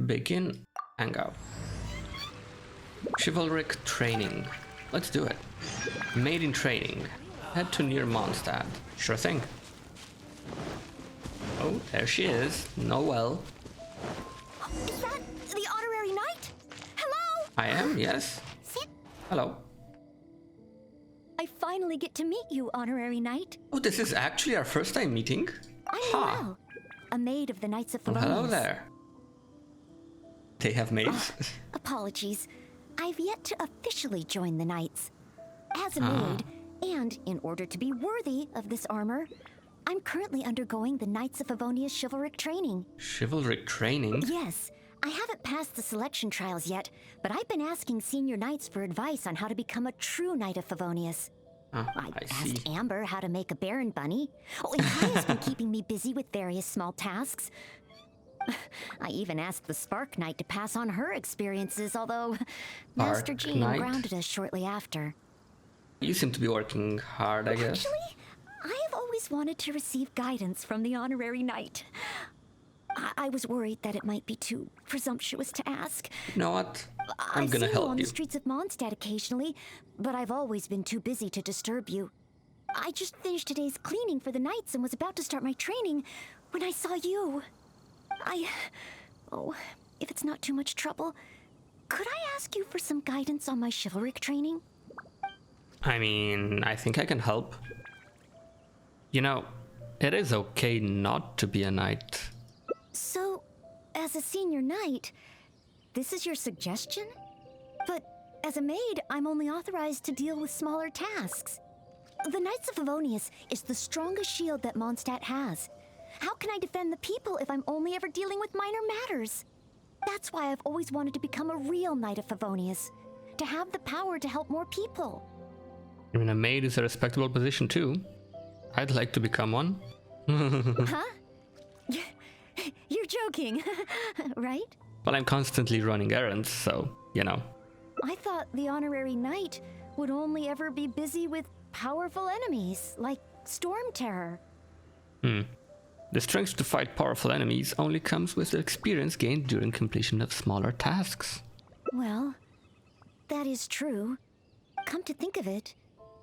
Begin Hangout. Chivalric training. Let's do it. Maid in training. Head to near Mondstadt. Sure thing. Oh, there she is. Noelle. Is that the honorary knight? Hello? I am, yes. Sit. Hello. I finally get to meet you, honorary knight. Oh, this is actually our first time meeting? I'm Noelle, a maid of the Knights of Oh, Favonius. hello there. They have maids? Apologies. I've yet to officially join the Knights. As a maid, and in order to be worthy of this armor, I'm currently undergoing the Knights of Favonius chivalric training. Chivalric training? Yes. I haven't passed the selection trials yet, but I've been asking senior knights for advice on how to become a true Knight of Favonius. I see. asked Amber how to make a Baron bunny. Oh, and Kaya's been keeping me busy with various small tasks. I even asked the Spark Knight to pass on her experiences, although Master Jean grounded us shortly after. You seem to be working hard, I guess. Actually, I have always wanted to receive guidance from the honorary knight. I was worried that it might be too presumptuous to ask. You know what? I'm gonna I've seen help you on you. the streets of Mondstadt occasionally, but I've always been too busy to disturb you. I just finished today's cleaning for the Knights and was about to start my training when I saw you. Oh, if it's not too much trouble, could I ask you for some guidance on my chivalric training? I mean, I think I can help. You know, it is okay not to be a knight. So, as a senior knight, this is your suggestion? But as a maid, I'm only authorized to deal with smaller tasks. The Knights of Favonius is the strongest shield that Mondstadt has. How can I defend the people if I'm only ever dealing with minor matters? That's why I've always wanted to become a real Knight of Favonius, to have the power to help more people. I mean, a maid is a respectable position too. I'd like to become one. Huh? You're joking, right? But I'm constantly running errands, so, you know. I thought the honorary knight would only ever be busy with powerful enemies, like Storm Terror. The strength to fight powerful enemies only comes with the experience gained during completion of smaller tasks. Well, that is true. Come to think of it,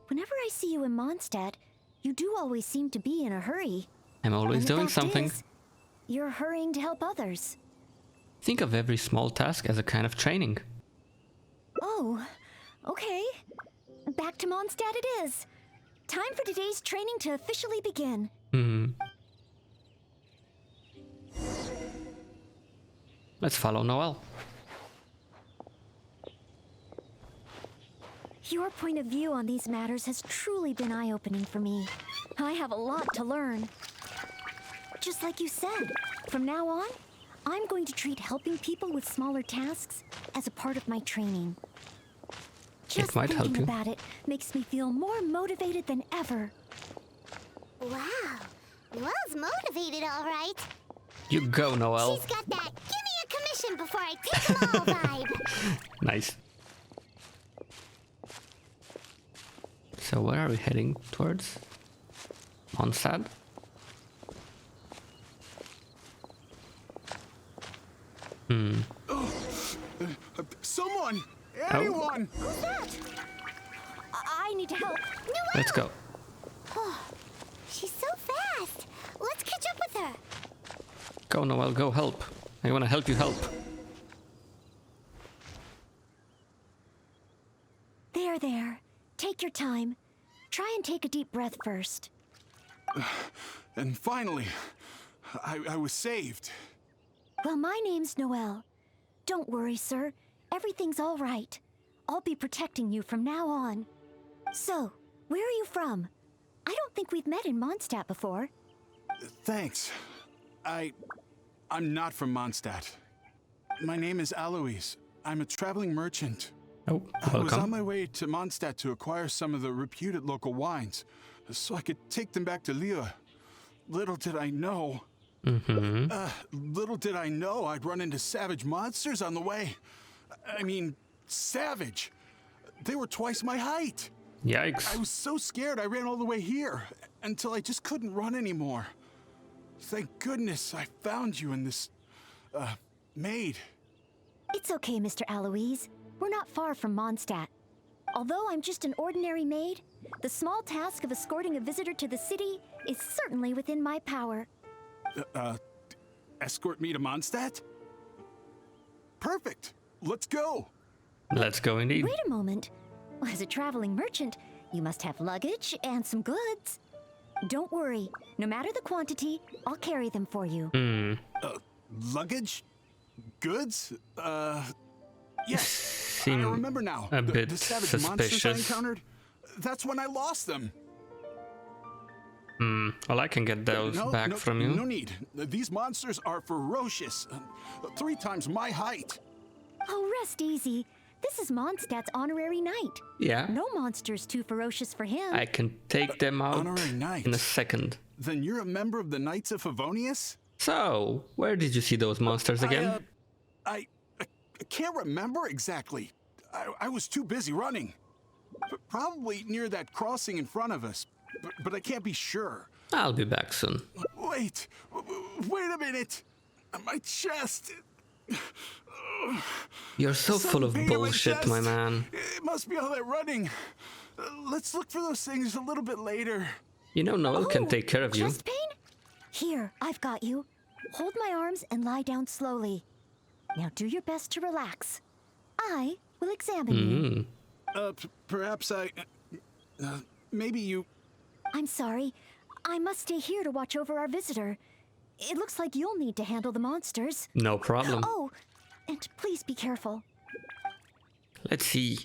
whenever I see you in Mondstadt, you do always seem to be in a hurry. I'm always And the doing fact something. is, you're hurrying to help others. Think of every small task as a kind of training. Oh, okay. Back to Mondstadt it is. Time for today's training to officially begin. Let's follow Noelle. Your point of view on these matters has truly been eye-opening for me. I have a lot to learn. Just like you said, from now on, I'm going to treat helping people with smaller tasks as a part of my training. Just might help thinking you. about it makes me feel more motivated than ever. Wow, Noelle's motivated, all right. You go, Noelle. She's got that "give me a commission before I take 'em all" vibe. Nice. So where are we heading towards? Mondstadt? Someone! Anyone! Who's that? I need to help. Noelle! Let's go. Oh, she's so fast. Let's catch up with her. Go, Noelle, go help. I want to help you help. There. Take your time. Try and take a deep breath first. And finally, I was saved. Well, my name's Noelle. Don't worry, sir. Everything's all right. I'll be protecting you from now on. So, where are you from? I don't think we've met in Mondstadt before. Thanks. I'm not from Mondstadt. My name is Alois. I'm a traveling merchant. Oh, I was on welcome. my way to Mondstadt to acquire some of the reputed local wines, so I could take them back to Lille. Little did I know I'd run into savage monsters on the way. I mean, savage. They were twice my height. I Yikes. was so scared I ran all the way here, until I just couldn't run anymore. Thank goodness I found you in this Maid. It's okay, Mr. Aloise. We're not far from Mondstadt. Although I'm just an ordinary maid, the small task of escorting a visitor to the city is certainly within my power. Escort me to Mondstadt? Perfect. Let's go. Let's go indeed. Wait a moment. As a traveling merchant, you must have luggage and some goods. Don't worry. No matter the quantity, I'll carry them for you. Luggage? Goods? Yes. I Seem remember now. a bit the savage monsters I suspicious. encountered. That's when I lost them. Well, I can get those back from you. No need. These monsters are ferocious. 3 times my height. Oh, rest easy. This is Mondstadt's honorary knight. Yeah, No monster's too ferocious for him. I can take them out Honorary knight. in a second. Then you're a member of the Knights of Favonius? So, where did you see those monsters again? I can't remember exactly. I was too busy running. Probably near that crossing in front of us. But I can't be sure. I'll be back soon. Wait a minute. My chest. You're so full of Pain in my bullshit, my chest. man. It must be all that running. Let's look for those things a little bit later. You know Noelle can take care of you. Chest pain? Here, I've got you. Hold my arms and lie down slowly. Now do your best to relax. I will examine you. Perhaps maybe you. I'm sorry. I must stay here to watch over our visitor. It looks like you'll need to handle the monsters. No problem. Oh, and please be careful. Let's see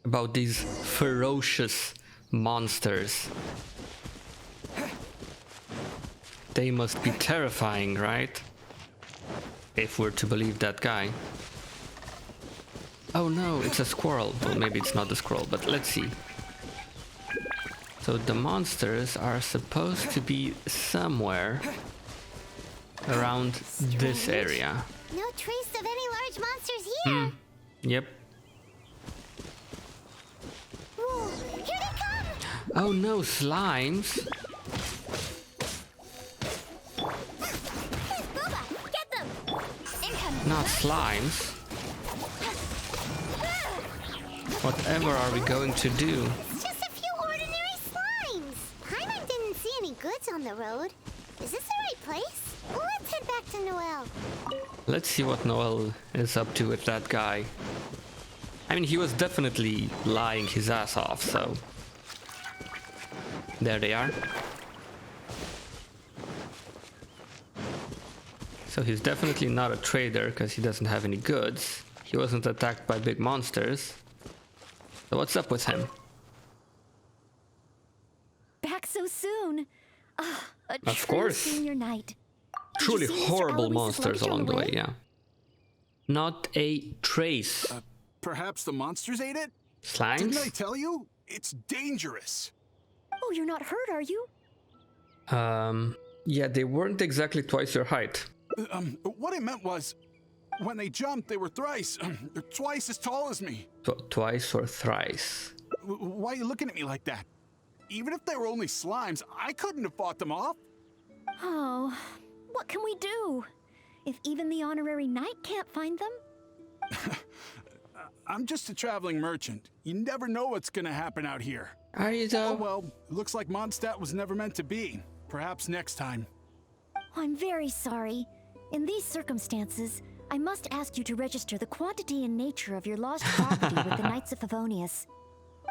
about these ferocious monsters. They must be terrifying, right? If we're to believe that guy. Oh no, it's a squirrel. Well, maybe it's not the squirrel, but let's see. So the monsters are supposed to be somewhere around this area. No trace of any large monsters here. Yep. Whoa, here they come! Oh no, slimes. Booba, get them! Incoming. Not slimes. Whatever are we going to do? It's just a few ordinary slimes. Paimon didn't see any goods on the road. Is this the right place? Let's head back to Noelle. Let's see what Noelle is up to with that guy. I mean, he was definitely lying his ass off, so... There they are. So he's definitely not a trader, because he doesn't have any goods. He wasn't attacked by big monsters. So what's up with him? Back so soon. A Of true course. senior knight. Did you Truly see Mr. horrible Aloise's monsters luggage on along the way, way? yeah. Not a trace. Perhaps the monsters ate it? Didn't I Slimes? tell you? It's dangerous. Oh, you're not hurt, are you? Yeah, they weren't exactly twice your height. What I meant was, when they jumped, they were twice as tall as me. Twice or thrice. Why are you looking at me like that? Even if they were only slimes, I couldn't have fought them off. Oh, what can we do? If even the honorary knight can't find them? I'm just a traveling merchant. You never know what's gonna happen out here. Are you Oh though? well, looks like Mondstadt was never meant to be. Perhaps next time. I'm very sorry. In these circumstances, I must ask you to register the quantity and nature of your lost property with the Knights of Favonius.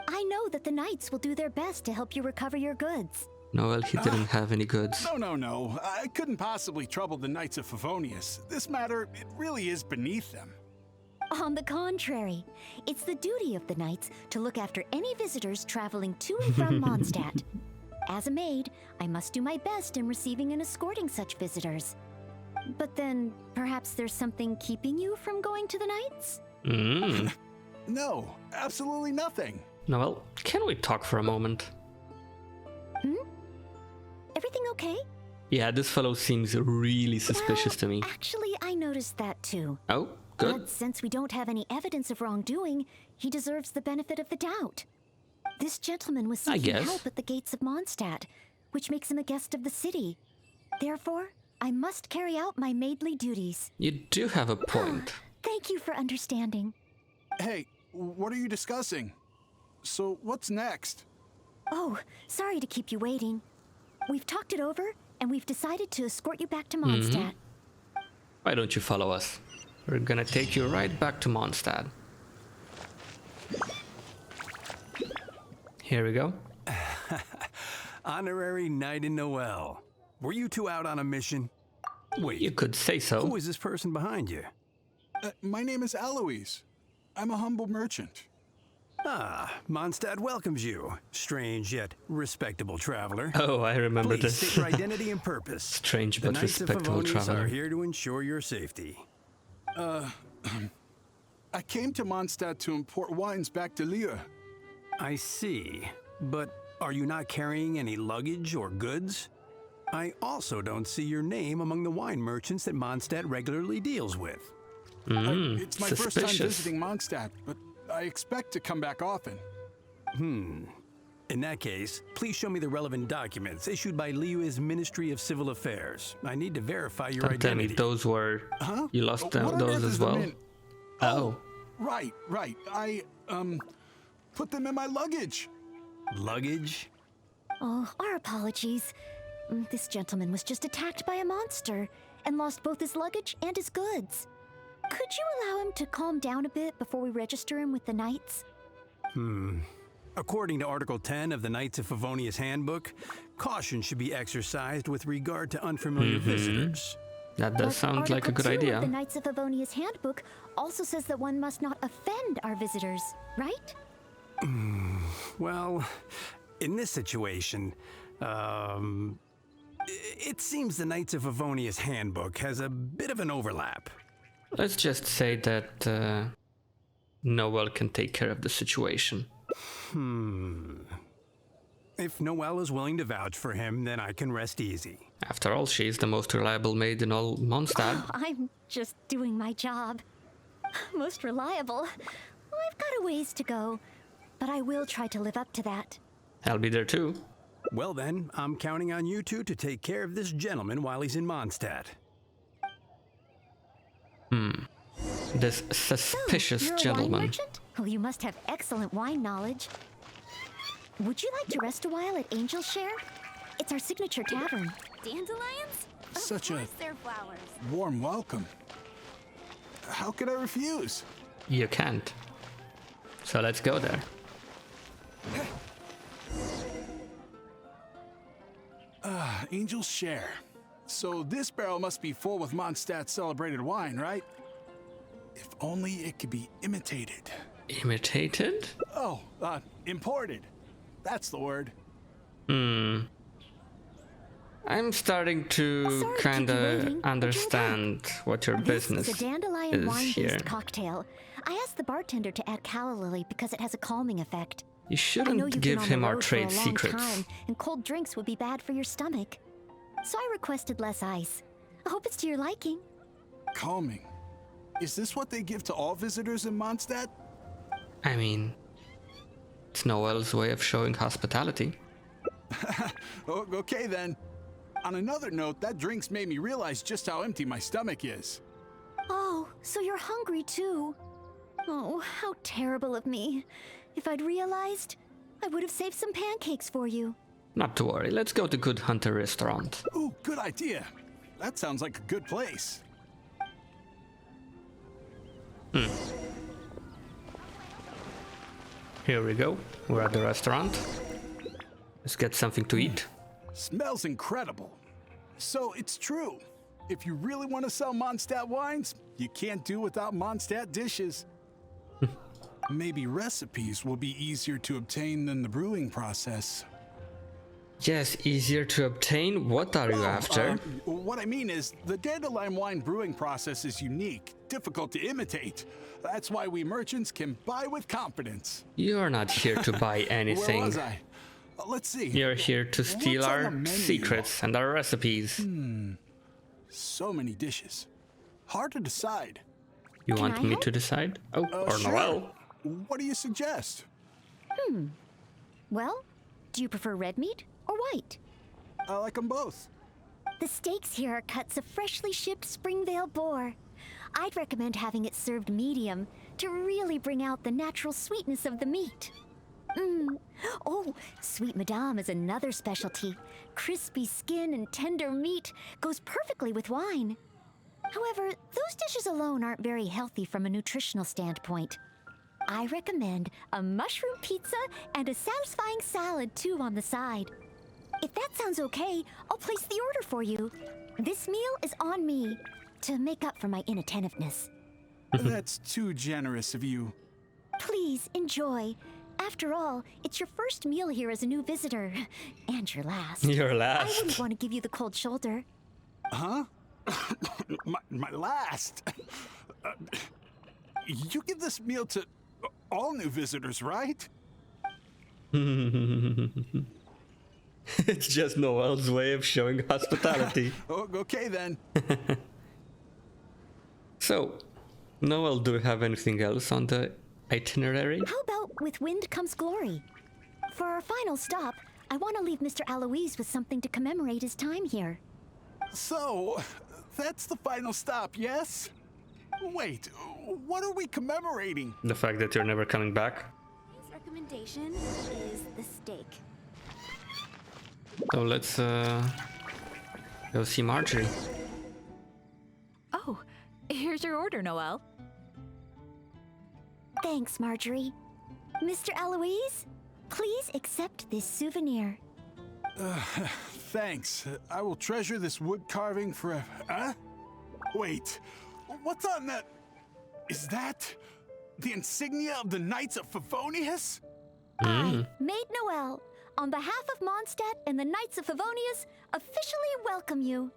I know that the Knights will do their best to help you recover your goods. Noelle, he didn't have any goods. No. I couldn't possibly trouble the Knights of Favonius. This matter, it really is beneath them. On the contrary, it's the duty of the Knights to look after any visitors traveling to and from Mondstadt. As a maid, I must do my best in receiving and escorting such visitors. But then, perhaps there's something keeping you from going to the Knights? No, absolutely nothing. Noelle, can we talk for a moment? Everything okay? Yeah, this fellow seems really suspicious to me. Actually, I noticed that too. Oh, good. But since we don't have any evidence of wrongdoing, he deserves the benefit of the doubt. This gentleman was seeking guess. help at the gates of Mondstadt, which makes him a guest of the city. Therefore, I must carry out my maidly duties. You do have a point. Thank you for understanding. Hey, what are you discussing? So, what's next? Oh, sorry to keep you waiting. We've talked it over, and we've decided to escort you back to Mondstadt. Why don't you follow us? We're gonna take you right back to Mondstadt. Here we go. Honorary Knight and Noelle. Were you two out on a mission? Wait, You could say so. who is this person behind you? My name is Alois. I'm a humble merchant. Ah, Mondstadt welcomes you. Strange yet respectable traveler. Oh, I remember Please this. state your identity and purpose. Strange The but Knights of respectable Favonius traveler. are here to ensure your safety. I came to Mondstadt to import wines back to Lille. I see. But are you not carrying any luggage or goods? I also don't see your name among the wine merchants that Mondstadt regularly deals with. It's my first time suspicious. visiting Mondstadt, but I expect to come back often. In that case, please show me the relevant documents issued by Liyue's Ministry of Civil Affairs. I need to verify your Don't tell me identity. those were... You lost What on those earth as is the well? min- Oh. Right. I, put them in my luggage. Luggage? Oh, our apologies. This gentleman was just attacked by a monster and lost both his luggage and his goods. Could you allow him to calm down a bit before we register him with the Knights? According to Article 10 of the Knights of Favonius Handbook, caution should be exercised with regard to unfamiliar visitors. That does But sound like a Article good 2 of idea. the Knights of Favonius Handbook also says that one must not offend our visitors, right? Well, in this situation, it seems the Knights of Favonius Handbook has a bit of an overlap. Let's just say that Noelle can take care of the situation. If Noelle is willing to vouch for him, then I can rest easy. After all, she's the most reliable maid in all Mondstadt. I'm just doing my job. Most reliable. I've got a ways to go, but I will try to live up to that. I'll be there too. Well then, I'm counting on you two to take care of this gentleman while he's in Mondstadt. This suspicious You're a wine gentleman. merchant? Well, you must have excellent wine knowledge. Would you like to rest a while at Angel's Share? It's our signature tavern. Dandelions? Such a They're flowers. warm welcome. How could I refuse? You can't. So let's go there. Angel's Share. So this barrel must be full with Mondstadt's celebrated wine, right? If only it could be imitated. Imitated? Oh, imported. That's the word. I'm starting to Sorry to keep you kinda waiting. Would you understand what your This business is a dandelion is wine-based here. cocktail. I asked the bartender to add calla lily because it has a calming effect. You I know shouldn't you've give been on him the our road for trade a long secrets. time, and cold drinks would be bad for your stomach. So I requested less ice. I hope it's to your liking. Calming. Is this what they give to all visitors in Mondstadt? I mean, it's Noelle's way of showing hospitality. Okay then. On another note, that drink's made me realize just how empty my stomach is. Oh, so you're hungry too. Oh, how terrible of me. If I'd realized, I would have saved some pancakes for you. Not to worry, let's go to Good Hunter Restaurant. Ooh, good idea. That sounds like a good place. Here we go. We're at the restaurant. Let's get something to eat. Smells incredible. So it's true. If you really want to sell Mondstadt wines, you can't do without Mondstadt dishes. Maybe recipes will be easier to obtain than the brewing process. Yes, easier to obtain. What are you after? What I mean is, the dandelion wine brewing process is unique, difficult to imitate. That's why we merchants can buy with confidence. You're not here to buy Where anything. was I? Let's see. You're here to steal What's on our the menu? secrets and our recipes. So many dishes. Hard to decide. You Can want I me help? to decide? Oh, or Sure. Noelle? What do you suggest? Well, do you prefer red meat or white? I like them both. The steaks here are cuts of freshly shipped Springvale boar. I'd recommend having it served medium to really bring out the natural sweetness of the meat. Oh, Sweet Madame is another specialty. Crispy skin and tender meat goes perfectly with wine. However, those dishes alone aren't very healthy from a nutritional standpoint. I recommend a mushroom pizza and a satisfying salad too on the side. If that sounds okay, I'll place the order for you. This meal is on me to make up for my inattentiveness. That's too generous of you. Please enjoy. After all, it's your first meal here as a new visitor. And your last. Your I last. wouldn't want to give you the cold shoulder. Huh? my last? You give this meal to all new visitors, right? It's just Noelle's way of showing hospitality. Okay then. So, Noelle, do you have anything else on the itinerary? How about with wind comes glory? For our final stop, I want to leave Mr. Aloise with something to commemorate his time here. So, that's the final stop, yes? Wait, what are we commemorating? The fact that you're never coming back? His recommendation is the steak. So let's go see Marjorie. Oh, here's your order, Noelle. Thanks, Marjorie. Mr. Aloise, please accept this souvenir. Thanks. I will treasure this wood carving forever. Huh? Wait, what's on that? Is that the insignia of the Knights of Favonius? I, Maid Noelle, on behalf of Mondstadt and the Knights of Favonius, officially welcome you.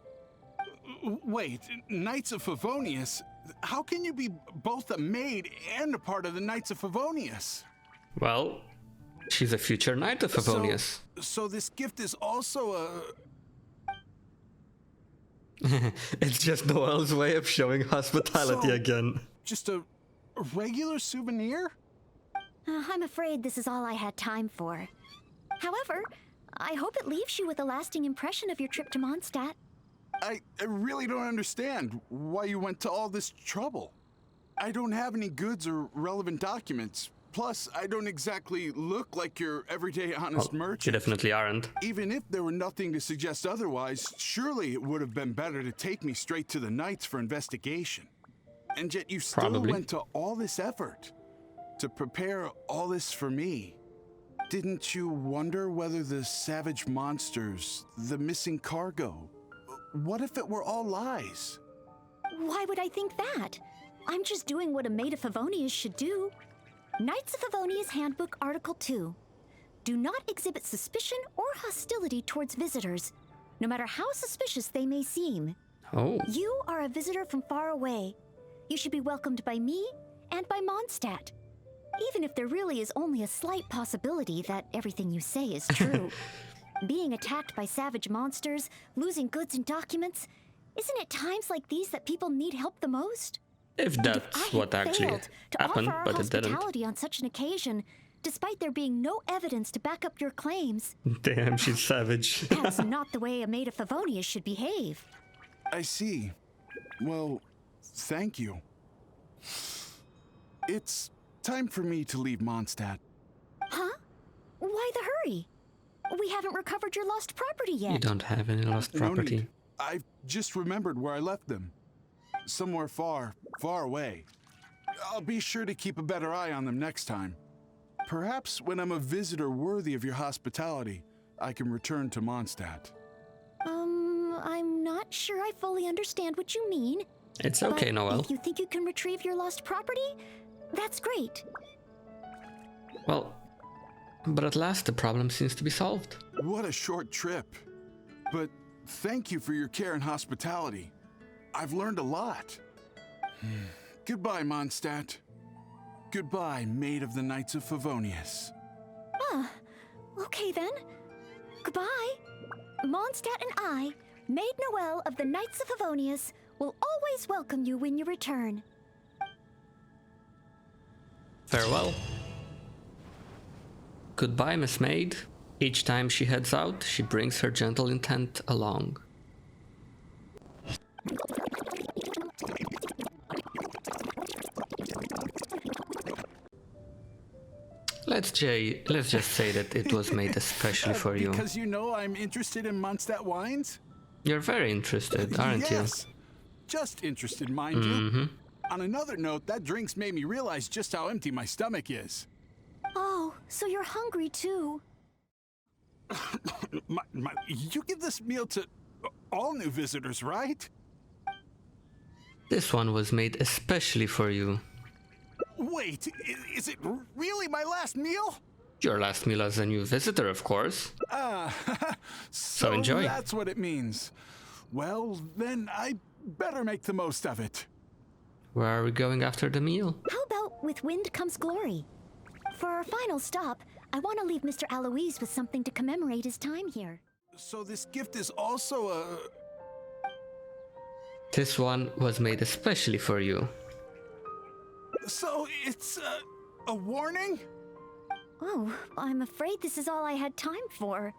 Wait, Knights of Favonius? How can you be both a maid and a part of the Knights of Favonius? Well, she's a future Knight of Favonius. So this gift is also a... It's just Noelle's way of showing hospitality So- again. just a regular souvenir? I'm afraid this is all I had time for. However, I hope it leaves you with a lasting impression of your trip to Mondstadt. I really don't understand why you went to all this trouble. I don't have any goods or relevant documents. Plus, I don't exactly look like your everyday honest You merchant. definitely aren't. Even if there were nothing to suggest otherwise, surely it would have been better to take me straight to the Knights for investigation. And yet you still Probably. went to all this effort to prepare all this for me. Didn't you wonder whether the savage monsters, the missing cargo, what if it were all lies? Why would I think that? I'm just doing what a Maid of Favonius should do. Knights of Favonius Handbook Article 2. Do not exhibit suspicion or hostility towards visitors, no matter how suspicious they may seem. Oh, You are a visitor from far away. You should be welcomed by me and by Mondstadt. Even if there really is only a slight possibility that everything you say is true. Being attacked by savage monsters, losing goods and documents, isn't it times like these that people need help the most? if And if that's I what had actually failed to happened, offer our but it didn't. hospitality on such an occasion, despite there being no evidence to back up your claims, Damn, she's savage. that's not the way a Maid of Favonius should behave. I see. Well, thank you. It's time for me to leave Mondstadt. Huh? Why the hurry? We haven't recovered your lost property yet. You don't have any lost No property. need. I've just remembered where I left them. Somewhere far, far away. I'll be sure to keep a better eye on them next time. Perhaps when I'm a visitor worthy of your hospitality, I can return to Mondstadt. I'm not sure I fully understand what you mean. It's okay, but Noelle. if you think you can retrieve your lost property, that's great. Well, but at last the problem seems to be solved. What a short trip. But thank you for your care and hospitality. I've learned a lot. Goodbye, Mondstadt. Goodbye, Maid of the Knights of Favonius. Okay then. Goodbye. Mondstadt and I, Maid Noelle of the Knights of Favonius, will always welcome you when you return. Farewell. Goodbye, Miss Maid. Each time she heads out, she brings her gentle intent along. Let's just say that it was made especially for you. Because you know I'm interested in Mondstadt wines? You're very interested, aren't Yes. Just interested, mind you. On another note, that drink's made me realize just how empty my stomach is. Oh, so you're hungry too. You give this meal to all new visitors, right? This one was made especially for you. Wait, is it really my last meal? Your last meal as a new visitor, of course. So enjoy. That's what it means. Well, then I better make the most of it. Where are we going after the meal? How about with wind comes glory? For our final stop, I want to leave Mr. Alois with something to commemorate his time here. So this gift is also a... This one was made especially for you. So it's a warning? Oh, I'm afraid this is all I had time for.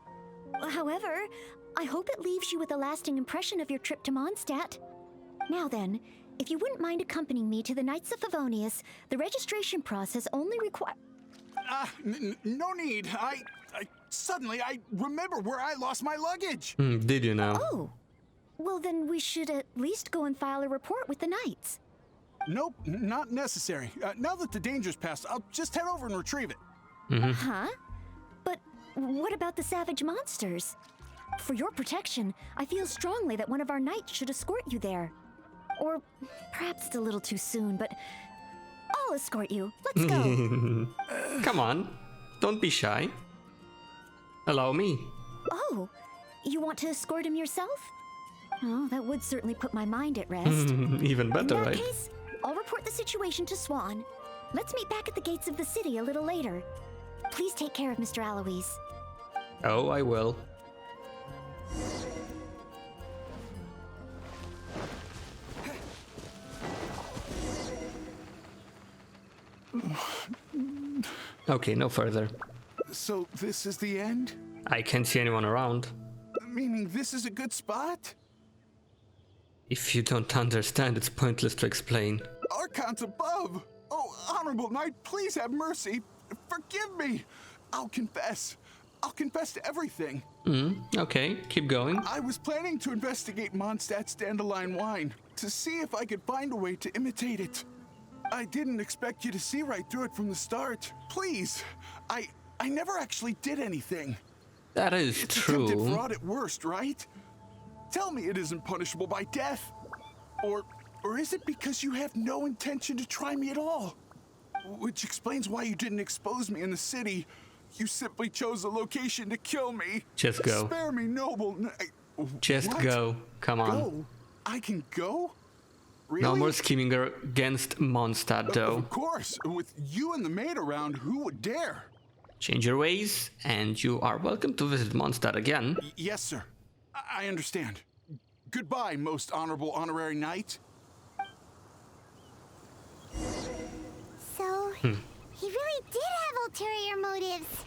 However, I hope it leaves you with a lasting impression of your trip to Mondstadt. Now then, if you wouldn't mind accompanying me to the Knights of Favonius, the registration process only requires... No need. Suddenly I remember where I lost my luggage. Did you know? Oh, well then we should at least go and file a report with the Knights. Nope, not necessary. Now that the danger's passed, I'll just head over and retrieve it. Huh? But what about the savage monsters? For your protection, I feel strongly that one of our knights should escort you there. Or perhaps it's a little too soon, but I'll escort you. Let's go. Come on, don't be shy. Allow me. Oh, you want to escort him yourself? Oh, that would certainly put my mind at rest. Even In better, that right? case, I'll report the situation to Swan. Let's meet back at the gates of the city a little later. Please take care of Mr. Alois. Oh, I will. Okay, no further. So this is the end? I can't see anyone around. Meaning this is a good spot? If you don't understand, it's pointless to explain. Archons above! Oh, Honorable Knight, please have mercy. Forgive me. I'll confess. I'll confess to everything. Okay, keep going. I was planning to investigate Mondstadt's dandelion wine to see if I could find a way to imitate it. I didn't expect you to see right through it from the start. Please, I never actually did anything. That is It's attempted true. fraud at worst, right? Tell me it isn't punishable by death. Or is it because you have no intention to try me at all? Which explains why you didn't expose me in the city. You simply chose a location to kill me. Just go. Spare me, noble. Just What? go. Come on. Go? I can go? Really? No more scheming against Mondstadt, though. Of course. With you and the maid around, who would dare? Change your ways, and you are welcome to visit Mondstadt again. Yes, sir. I understand. Goodbye, most honorable honorary knight. So, he really did have ulterior motives.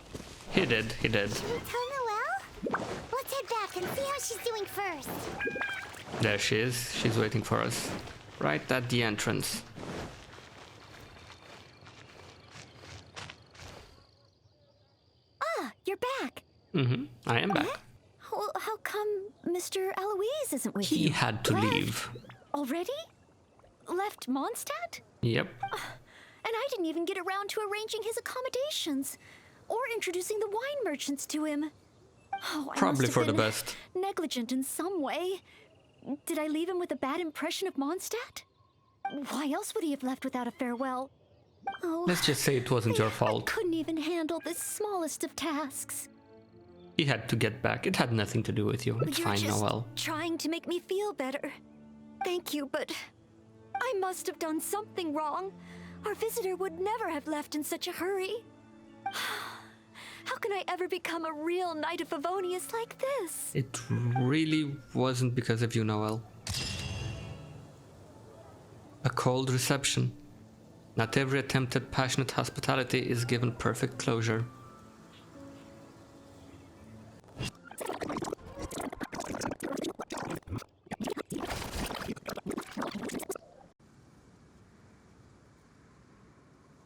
He did. Should we tell Noelle? Let's head back and see how she's doing first. There she is. She's waiting for us. Right at the entrance. Ah, you're back. I am back. Well, how come Mr. Alois isn't with you? He had to Left? leave. Already? Left Mondstadt? Yep. And I didn't even get around to arranging his accommodations or introducing the wine merchants to him. Oh, I Probably must have for the been best. negligent in some way. Did I leave him with a bad impression of Mondstadt? Why else would he have left without a farewell? Oh, Let's just say it wasn't your I fault. couldn't even handle the smallest of tasks. He had to get back. It had nothing to do with you. It's You're fine, just Noelle. trying to make me feel better. Thank you, but I must have done something wrong. Our visitor would never have left in such a hurry. How can I ever become a real Knight of Favonius like this? It really wasn't because of you, Noelle. A cold reception. Not every attempt at passionate hospitality is given perfect closure.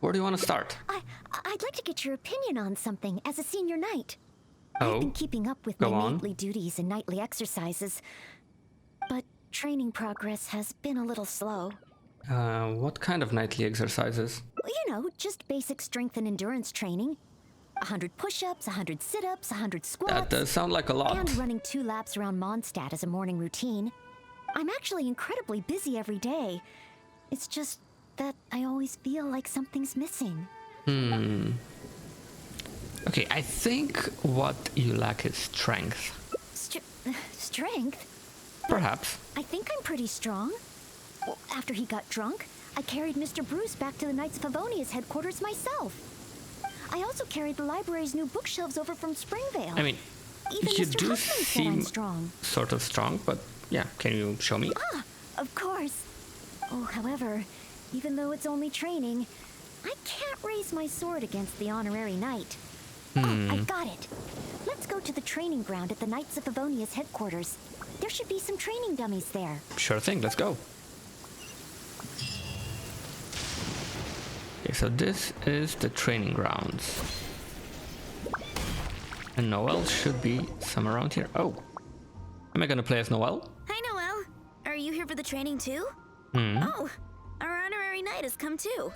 Where do you want to start? I'd like to get your opinion on something as a senior knight. I've been Oh, keeping up with go my on. nightly duties and nightly exercises, but training progress has been a little slow. What kind of nightly exercises? You know, just basic strength and endurance training. 100 push-ups, 100 sit-ups, 100 squats. That does sound like a lot. And running 2 laps around Mondstadt as a morning routine. I'm actually incredibly busy every day. It's just that I always feel like something's missing. Okay, I think what you lack is strength. Strength? Perhaps. I think I'm pretty strong. Well, after he got drunk, I carried Mr. Bruce back to the Knights of Favonius headquarters myself. I also carried the library's new bookshelves over from Springvale. I mean, Even you Mr. do Huffman said I'm seem strong. sort of strong, but yeah, can you show me? Ah, of course. Oh, however, even though it's only training, I can't raise my sword against the honorary knight. Oh, I've got it. Let's go to the training ground at the Knights of Favonius headquarters. There should be some training dummies there. Sure thing, let's go. Okay, so this is the training grounds. And Noelle should be somewhere around here. Oh, am I gonna play as Noelle? Hi, Noelle. Are you here for the training too? Oh, our honorary knight has come too.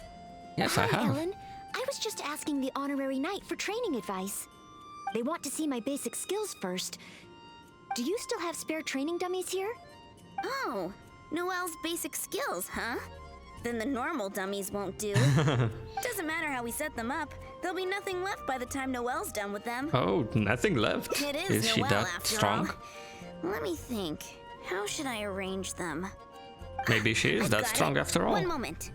Yes, Hi, I have. Ellen. I was just asking the honorary knight for training advice. They want to see my basic skills first. Do you still have spare training dummies here? Oh, Noelle's basic skills, huh? Then the normal dummies won't do. Doesn't matter how we set them up. There'll be nothing left by the time Noelle's done with them. Oh, nothing left. It is she Noelle, that after strong? all. Let me think. How should I arrange them? Maybe she is I've that got strong it. after all. One moment.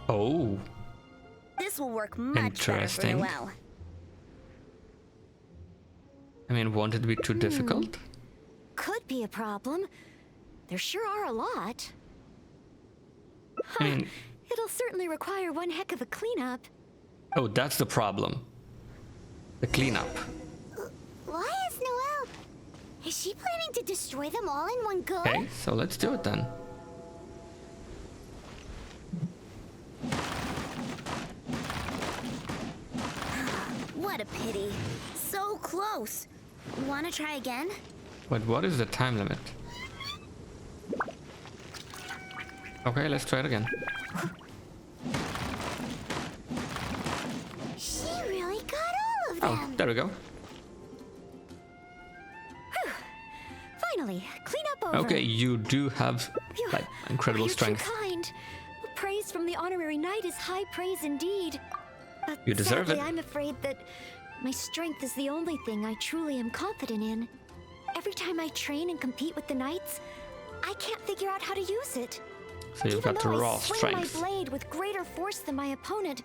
Oh, This will work much better for Interesting. Noelle. I mean, won't it be too difficult? Could be a problem. There sure are a lot. I mean, It'll certainly require one heck of a cleanup. oh, that's the problem. The cleanup. Why is Noelle? Is she planning to destroy them all in one go? Okay, so let's do it then. What a pity. So close. Wanna try again? But what is the time limit? Okay, let's try it again. She really got all of Oh, them. there we go. Finally, clean up over. Okay, you do have Phew. like incredible You're strength. too kind. Praise from the honorary knight is high praise indeed. But You deserve sadly, it. I'm afraid that my strength is the only thing I truly am confident in. Every time I train and compete with the knights, I can't figure out how to use it. So you've Even got though the I raw swing strength. my blade with greater force than my opponent,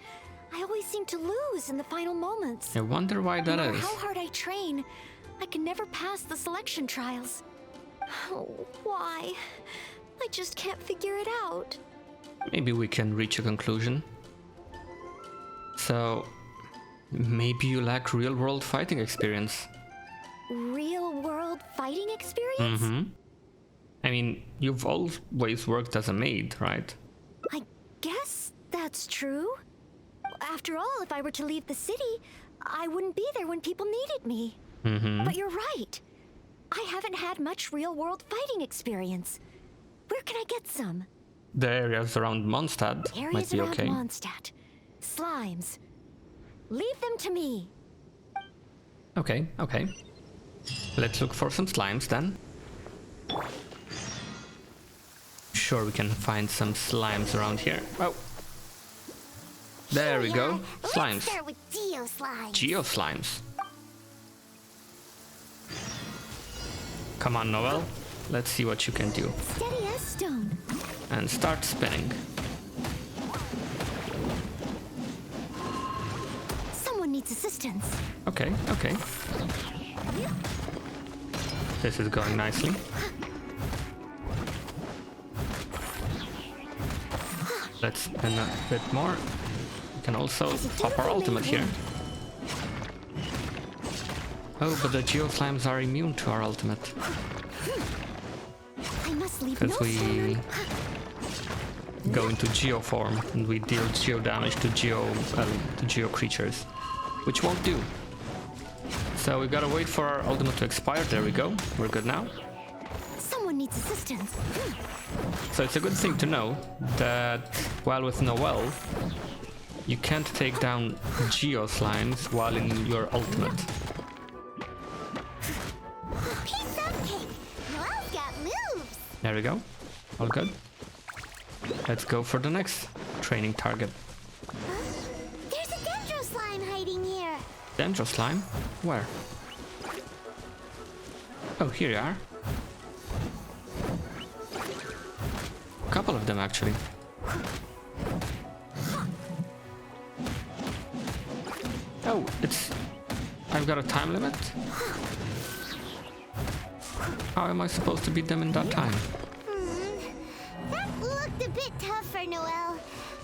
I always seem to lose in the final moments. I wonder why No that matter is. how hard I train, I can never pass the selection trials. Oh, why? I just can't figure it out. Maybe we can reach a conclusion. So, maybe you lack real-world fighting experience. Real-world fighting experience? I mean, you've always worked as a maid, right? I guess that's true. After all, if I were to leave the city, I wouldn't be there when people needed me. But you're right. I haven't had much real-world fighting experience. Where can I get some? The areas around Mondstadt might Areas be around okay. Mondstadt. Slimes. Leave them to me. Okay, okay. Let's look for some slimes then. Sure, we can find some slimes around here. Oh. There we go. Let's Slimes. start with Geo Slime. Geo slimes. Come on, Noelle. Let's see what you can do. Steady as stone. And start spinning. Someone needs assistance. Okay, okay. This is going nicely. Let's spin a bit more. We can also pop our ultimate here. Oh, but the Geo Slimes are immune to our ultimate. I must leave no Because we stone go into Geo form and we deal Geo damage to Geo creatures, which won't do. So we gotta wait for our ultimate to expire. There we go. We're good now. Someone needs assistance. So it's a good thing to know that while with Noelle, you can't take down Geo slimes while in your ultimate. Piece of cake. Noelle's got moves. There we go. All good. Let's go for the next training target. There's a dendro slime hiding here. Dendro slime? Where? Oh, here you are. A couple of them actually. Oh, I've got a time limit? How am I supposed to beat them in that time? That looked a bit tough for Noelle.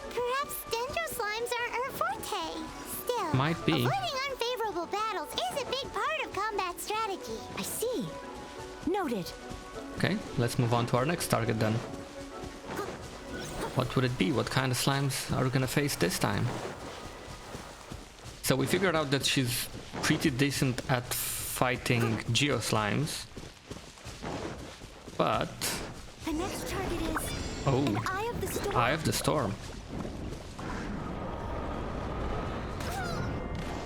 Perhaps dendro slimes aren't her forte. Still, Might be. avoiding unfavorable battles is a big part of combat strategy. I see. Noted. Okay, let's move on to our next target then. What would it be? What kind of slimes are we gonna face this time? So we figured out that she's pretty decent at fighting Geo slimes. But... The next target is Oh, an Eye of the Storm. Eye of the Storm.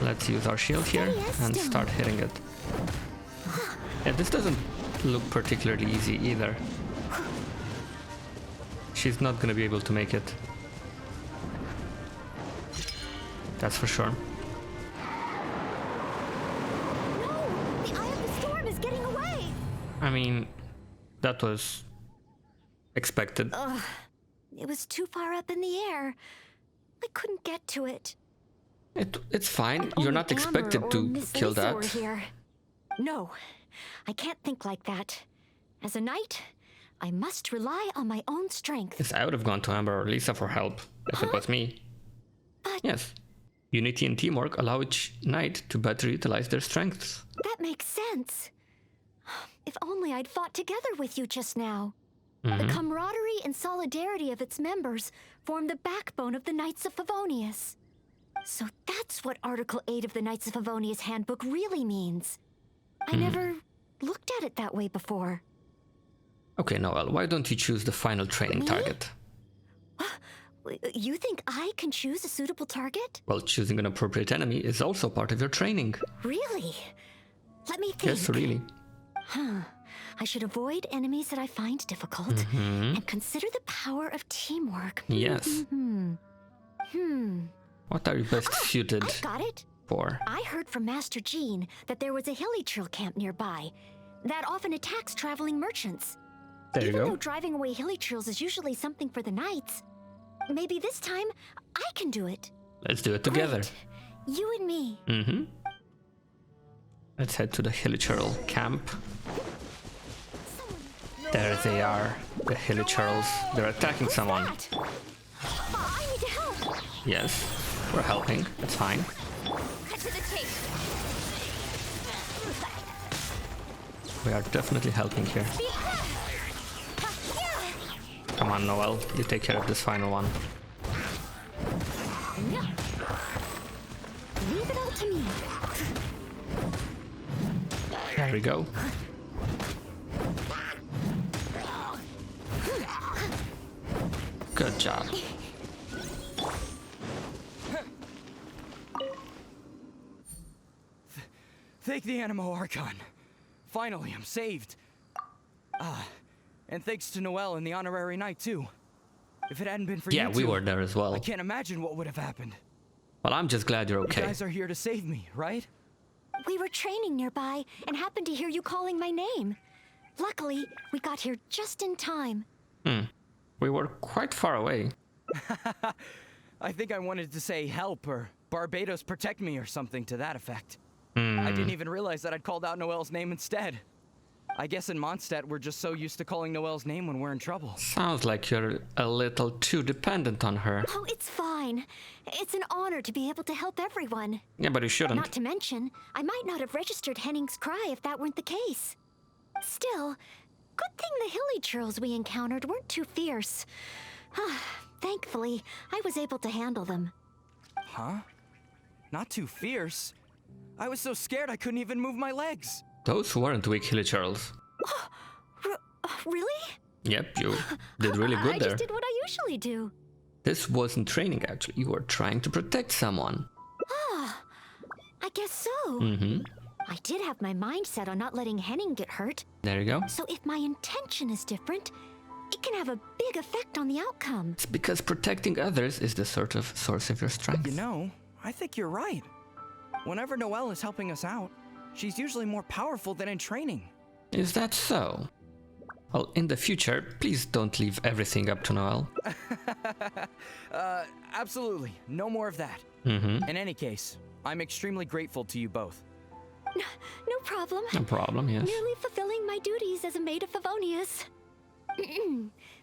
Let's use our shield here and start hitting it. Yeah, this doesn't look particularly easy either. She's not gonna be able to make it. That's for sure. No! The Eye of the Storm is getting away! I mean, that was expected. It was too far up in the air. I couldn't get to it. It's fine. You're Only not Amber expected or to Miss kill Lisa were that. here. No, I can't think like that. As a knight, I must rely on my own strength. Yes, I would have gone to Amber or Lisa for help if it was me. But Yes. Unity and teamwork allow each knight to better utilize their strengths. that makes sense. If only I'd fought together with you just now. Mm-hmm. The camaraderie and solidarity of its members form the backbone of the Knights of Favonius. So that's what Article 8 of the Knights of Favonius Handbook really means. I never looked at it that way before. Okay, Noelle, why don't you choose the final training Me? target? You think I can choose a suitable target? Well, choosing an appropriate enemy is also part of your training. Really? Let me think. Yes, really. I should avoid enemies that I find difficult and consider the power of teamwork. Yes. What are you best suited I got it. for? I heard from Master Jean that there was a hilly trill camp nearby that often attacks traveling merchants. There you Even go. though driving away hilly trills is usually something for the knights, maybe this time I can do it. Let's do it together. Great. You and me. Let's head to the Hilichurl camp. There they are, the Hilichurls. They're attacking someone. That? I need to help. Yes, we're helping. It's fine. Cut to the chase. We are definitely helping here. Come on, Noelle. You take care of this final one. Leave it all to me. There we go. Good job. Thank the Animo Archon. Finally, I'm saved. And thanks to Noelle and the Honorary Knight, too. If it hadn't been for Yeah, you we two, were there as well. I can't imagine what would have happened. Well, I'm just glad you're You okay. guys are here to save me, right? We were training nearby and happened to hear you calling my name. Luckily, we got here just in time. We were quite far away. I think I wanted to say help or Barbados protect me or something to that effect. I didn't even realize that I'd called out Noelle's name instead. I guess in Mondstadt we're just so used to calling Noelle's name when we're in trouble. Sounds like you're a little too dependent on her. Oh, it's fine. It's an honor to be able to help everyone. Yeah, but you shouldn't. Not to mention, I might not have registered Henning's cry if that weren't the case. Still, good thing the hilly churls we encountered weren't too fierce. Thankfully, I was able to handle them. Huh? Not too fierce. I was so scared I couldn't even move my legs. Those weren't weak hilichurls. Really? Yep, you did really good I there. just did what I usually do. This wasn't training, actually. You were trying to protect someone. I guess so. Mm-hmm. I did have my mind set on not letting Henning get hurt. There you go. So if my intention is different, it can have a big effect on the outcome. It's because protecting others is the sort of source of your strength. You know, I think you're right. Whenever Noelle is helping us out, she's usually more powerful than in training. Is that so? Well, in the future, please don't leave everything up to Noelle. Absolutely. No more of that. Mm-hmm. In any case, I'm extremely grateful to you both. No problem. No problem, yes. Merely fulfilling my duties as a Maid of Favonius.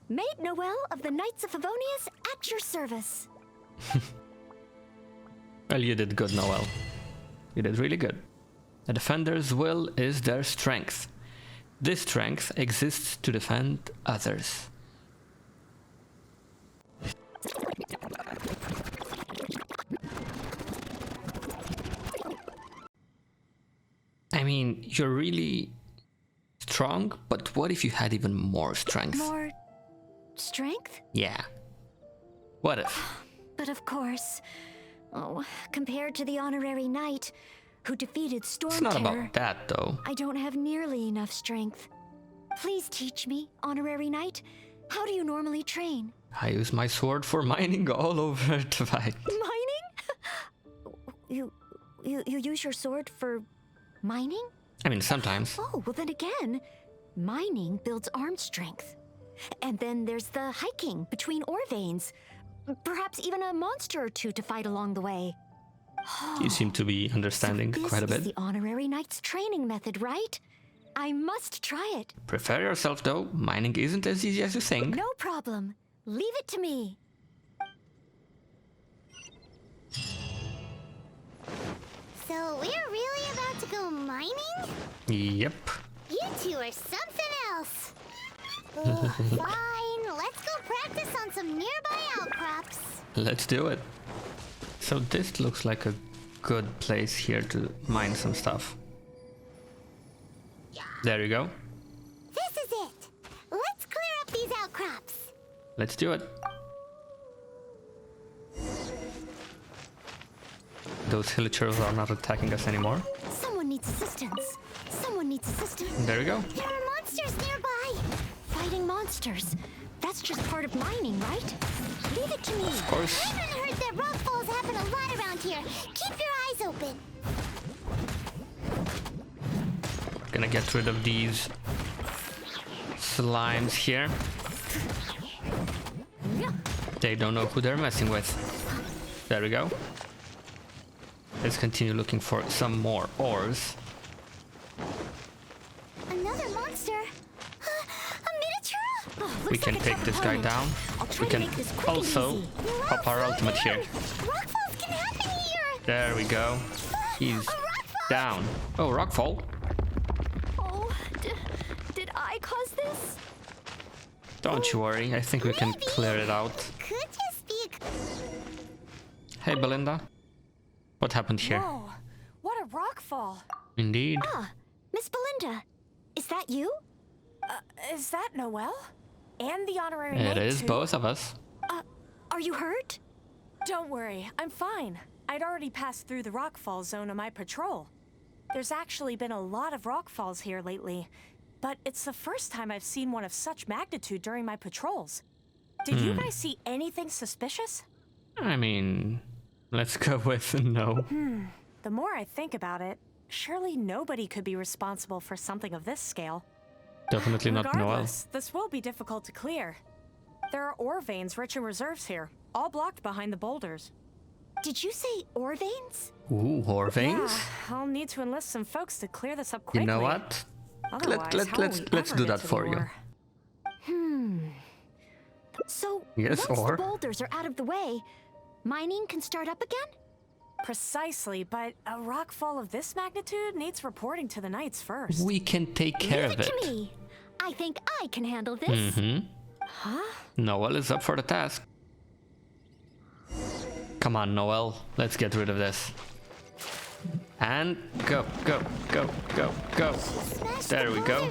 Maid Noelle of the Knights of Favonius at your service. Well, you did good, Noelle. You did really good. A defender's will is their strength. This strength exists to defend others. I mean, you're really strong, but what if you had even more strength? More strength? Yeah. What if? But of course, compared to the honorary knight who defeated Storm It's not Terror, about that, though. I don't have nearly enough strength. Please teach me, honorary knight. How do you normally train? I use my sword for mining all over the fight. Mining? You use your sword for mining? I mean, sometimes. Oh, well then again, mining builds arm strength. And then there's the hiking between ore veins. Perhaps even a monster or two to fight along the way. You seem to be understanding quite a This bit. is the honorary knight's training method, right? I must try it. Prepare yourself, though. Mining isn't as easy as you think. No problem. Leave it to me. So we're really about to go mining? Yep. You two are something else. Fine, let's go practice on some nearby outcrops. Let's do it. So this looks like a good place here to mine some stuff. There you go. This is it. Let's clear up these outcrops. Let's do it. Those hilichurls are not attacking us anymore. Someone needs assistance. Someone needs assistance. There we go. There are monsters nearby. Fighting monsters. That's just part of mining, right? Leave it to me. Of course. I haven't heard that rock falls happen a lot around here. Keep your eyes open. Gonna get rid of these slimes here. They don't know who they're messing with. There we go. Let's continue looking for some more ores. Another monster. A miniature? We can take this guy down. We can also pop our ultimate here. Rockfalls can happen here. There we go. He's down. Oh, rockfall. Oh, did I cause this? Don't you worry. I think we can Maybe. clear it out. Could just be a... Hey, Belinda. What happened here? Whoa, what a rockfall. Indeed. Miss Belinda, is that you? Is that Noelle? And the honorary It knight is too? both of us. Are you hurt? Don't worry, I'm fine. I'd already passed through the rockfall zone on my patrol. There's actually been a lot of rockfalls here lately, but it's the first time I've seen one of such magnitude during my patrols. Did you guys see anything suspicious? I mean, let's go with no. The more I think about it, surely nobody could be responsible for something of this scale. Definitely not Noelle. Regardless, this will be difficult to clear. There are ore veins rich in reserves here, all blocked behind the boulders. Did you say ore veins? Ooh, ore veins? Yeah, I'll need to enlist some folks to clear this up You quickly. know what? Otherwise, how will we Let's ever do get that to the for you. war? So, Yes, once or? the boulders are out of the way, mining can start up again? Precisely, but a rockfall of this magnitude needs reporting to the Knights first. We can take care Leave of it it. to me. I think I can handle this. Mm-hmm. Huh? Noelle is up for the task. Come on, Noelle. Let's get rid of this. And go, go, go, go, go. There we go.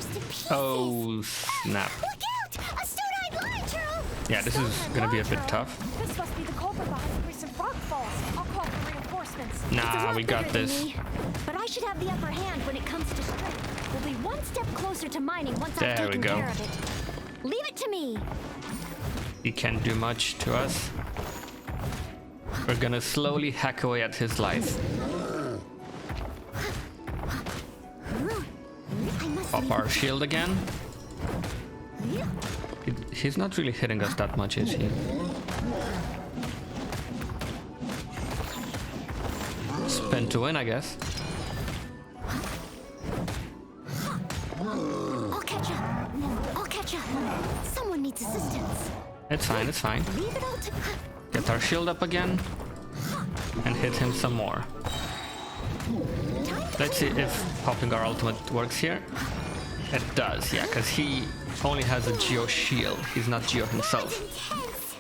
Oh, snap. Look out! A stone-eyed launcher! Yeah, this is gonna be a bit tough. This must be the culprit behind the recent rock falls. I'll call for reinforcements. It's a Nah, lot we got bigger than this. me, but I should have the upper hand when it comes to strength. We'll be one step closer to mining once I've There we taken go. care of it. Leave it to me. He can't do much to us. We're gonna slowly hack away at his life. I must Pop leave. our shield again. He's not really hitting us that much, is he? Spin to win, I guess. I'll catch up. I'll catch up. Someone needs assistance. It's fine, it's fine. Leave it all to... Get our shield up again. And hit him some more. Let's see if popping our ultimate works here. It does, yeah, because he only has a Geo shield. He's not Geo himself. Intense!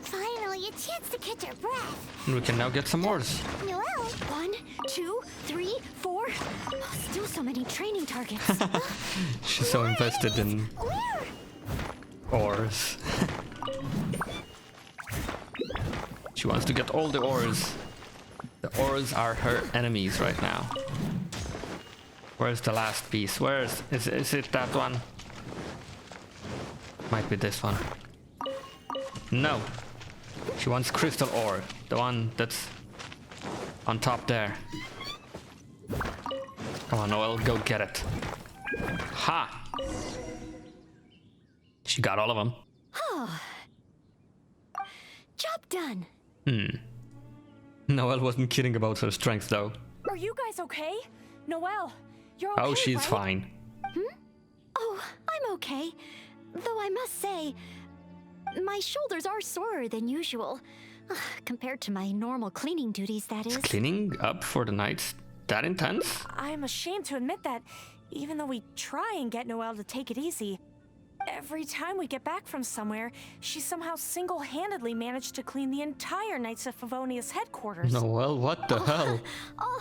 Finally, a chance to catch our breath. And we can now get some ores. Noelle, 1, 2, 3, 4. Oh, still so many training targets. She's so invested in where? ores. She wants to get all the ores. The ores are her enemies right now. Where's the last piece? Is it that one? Might be this one. No. She wants crystal ore. The one that's on top there. Come on, Noelle, go get it. Ha! She got all of them. Job done. Noelle wasn't kidding about her strength, though. Are you guys okay? Noelle, you're okay, Oh, she's right? fine. Oh, I'm okay. Though I must say, my shoulders are sorer than usual. Compared to my normal cleaning duties, that is. Cleaning up for the nights that intense? I'm ashamed to admit that, even though we try and get Noelle to take it easy, every time we get back from somewhere, she somehow single-handedly managed to clean the entire Knights of Favonius headquarters. Noelle, what the hell? All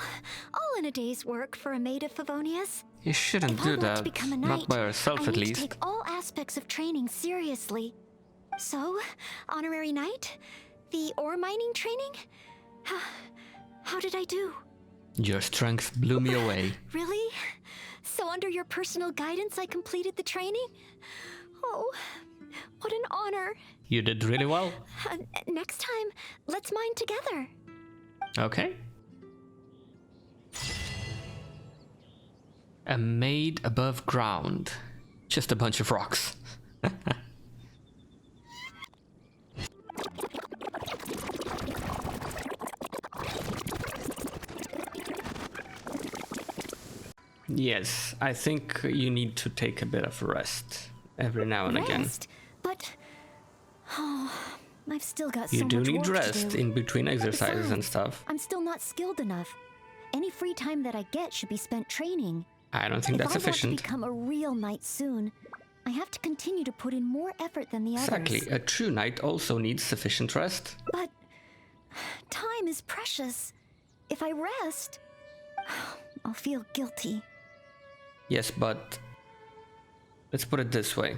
in a day's work for a maid of Favonius. You shouldn't If I do want to that. become a Not knight, by yourself, I at need least. to take all aspects of training seriously. So, honorary knight, the ore mining training. How did I do? Your strength blew me away. Really? So under your personal guidance, I completed the training? Oh, what an honor. You did really well. Next time, let's mine together. Okay. A maid above ground. Just a bunch of rocks. Yes, I think you need to take a bit of rest every now and again. Rest? But, I've still got so You much do work need to rest do. in between exercises and Besides, stuff. I'm still not skilled enough. Any free time that I get should be spent training. I don't think If that's I want sufficient. to become a real knight soon, I have to continue to put in more effort than the Exactly. others. A true knight also needs sufficient rest. But time is precious. If I rest, I'll feel guilty. Yes, but let's put it this way.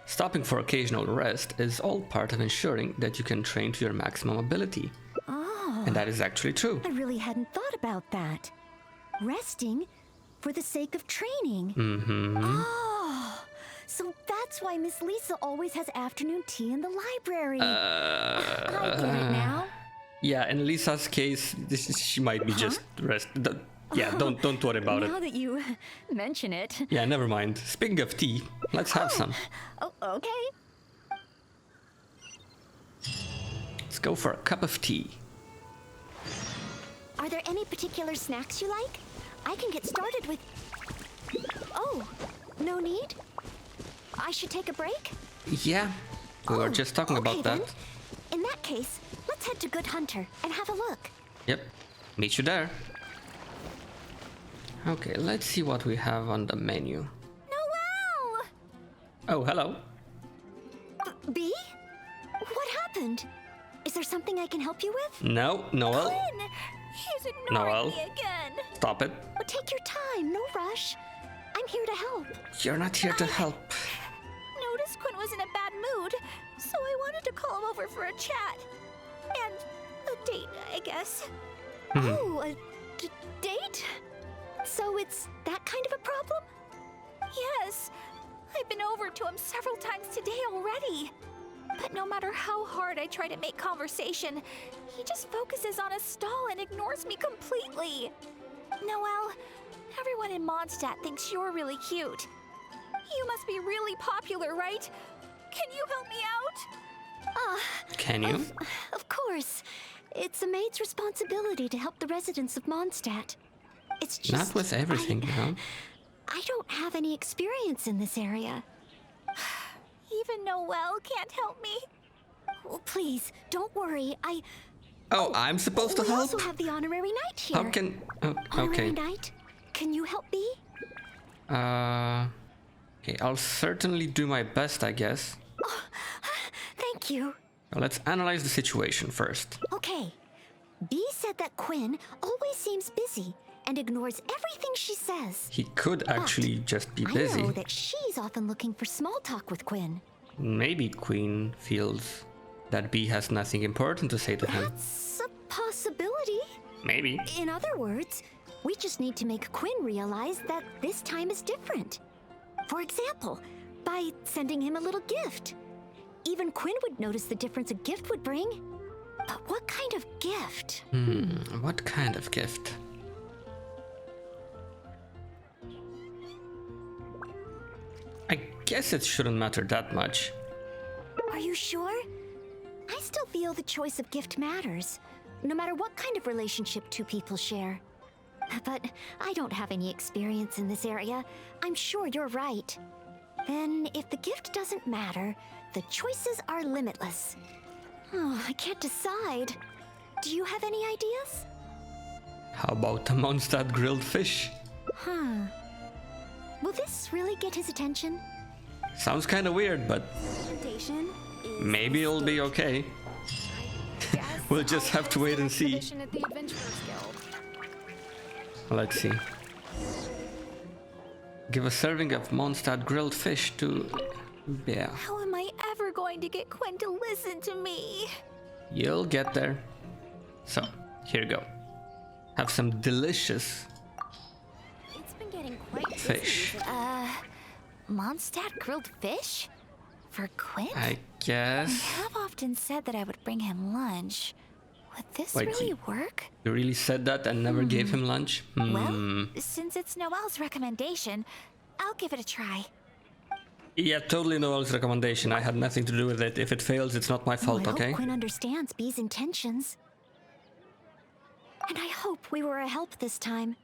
Stopping for occasional rest is all part of ensuring that you can train to your maximum ability. Oh, And that is actually true. I really hadn't thought about that. Resting for the sake of training. Mm-hmm. Oh, so that's why Miss Lisa always has afternoon tea in the library. I get it now. Yeah, in Lisa's case, she might be just rest. Don't worry about it. Now that you mention it. Yeah, never mind. Speaking of tea, let's have some. Oh, okay. Let's go for a cup of tea. Are there any particular snacks you like? I can get started with... Oh, no need? I should take a break? Yeah, we were just talking okay about then. that. In that case, let's head to Good Hunter and have a look. Yep, meet you there. Okay, let's see what we have on the menu. Noelle! Oh, hello. B? What happened? Is there something I can help you with? No, Noelle. Quinn! He's ignoring Noelle. me again. Stop it. Oh, take your time, no rush. I'm here to help. You're not here to help. Noticed Quinn was in a bad mood, so I wanted to call him over for a chat. And a date, I guess. Oh, a date? So it's that kind of a problem? Yes. I've been over to him several times today already. But no matter how hard I try to make conversation, he just focuses on his stall and ignores me completely. Noelle, everyone in Mondstadt thinks you're really cute. You must be really popular, right? Can you help me out? Can you? Of course. It's a maid's responsibility to help the residents of Mondstadt. It's just... Not with everything, you know? I don't have any experience in this area. Even Noelle can't help me. Oh, please, don't worry. Oh, I'm supposed to we help? also have the honorary knight here. How can... Oh, Honorary okay. knight, can you help me? Okay, I'll certainly do my best, I guess. Thank you. Well, let's analyze the situation first. Okay. B said that Quinn always seems busy and ignores everything she says. He could actually just be I busy. know that she's often looking for small talk with Quinn. Maybe Queen feels that B has nothing important to say to him. That's a possibility. Maybe. In other words, we just need to make Quinn realize that this time is different. For example, by sending him a little gift. Even Quinn would notice the difference a gift would bring. But what kind of gift? What kind of gift? I guess it shouldn't matter that much. Are you sure? I still feel the choice of gift matters, no matter what kind of relationship two people share. But I don't have any experience in this area. I'm sure you're right. Then, if the gift doesn't matter, the choices are limitless. Oh, I can't decide. Do you have any ideas? How about the Mondstadt grilled fish? Huh. Will this really get his attention? Sounds kind of weird, but maybe it'll be okay. We'll just have to wait and see. Let's see. Give a serving of Mondstadt grilled fish to Bear. How am I ever going to get Quinn to listen to me? You'll get there. So, here you go. Have some delicious It's been getting quite fish. Mondstadt grilled fish? For Quinn? I guess. have often said that I would bring him lunch. Would this Wait, really work? You really said that and never gave him lunch? Well, since it's Noelle's recommendation, I'll give it a try. Yeah, totally Noelle's recommendation. I had nothing to do with it. If it fails, it's not my fault, I okay? hope Quinn understands B's intentions. And I hope we were a help this time.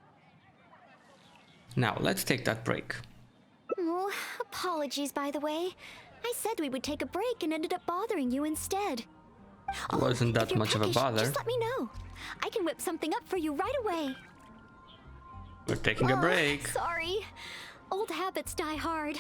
Now, let's take that break. Oh, apologies, by the way. I said we would take a break and ended up bothering you instead. It wasn't that if you're much of a peckish, bother. Just let me know. I can whip something up for you right away. We're taking a break. Sorry. Old habits die hard.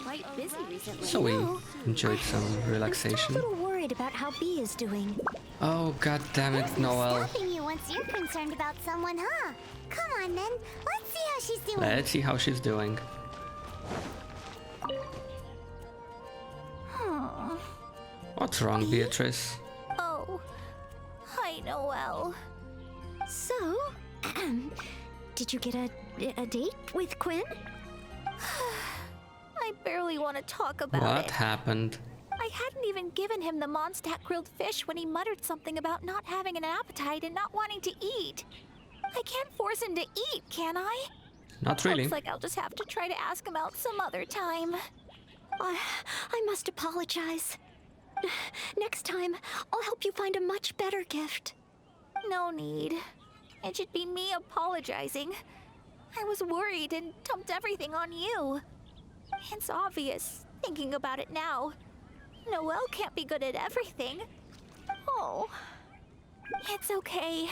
Quite busy recently. So we No, enjoyed some I'm still a relaxation. little worried about how B is doing. Oh, god damn it, Noelle. Stopping you once you're concerned about someone, huh? Come on, then. Let's see how she's doing. Let's see how she's doing. What's wrong, Beatrice? Oh, hi, Noelle. So, did you get a date with Quinn? I barely want to talk about What it. happened? I hadn't even given him the Mondstadt grilled fish when he muttered something about not having an appetite and not wanting to eat. I can't force him to eat, can I? Not really. Looks like I'll just have to try to ask him out some other time. I must apologize. Next time, I'll help you find a much better gift. No need. It should be me apologizing. I was worried and dumped everything on you. It's obvious, thinking about it now. Noelle can't be good at everything. Oh. It's okay.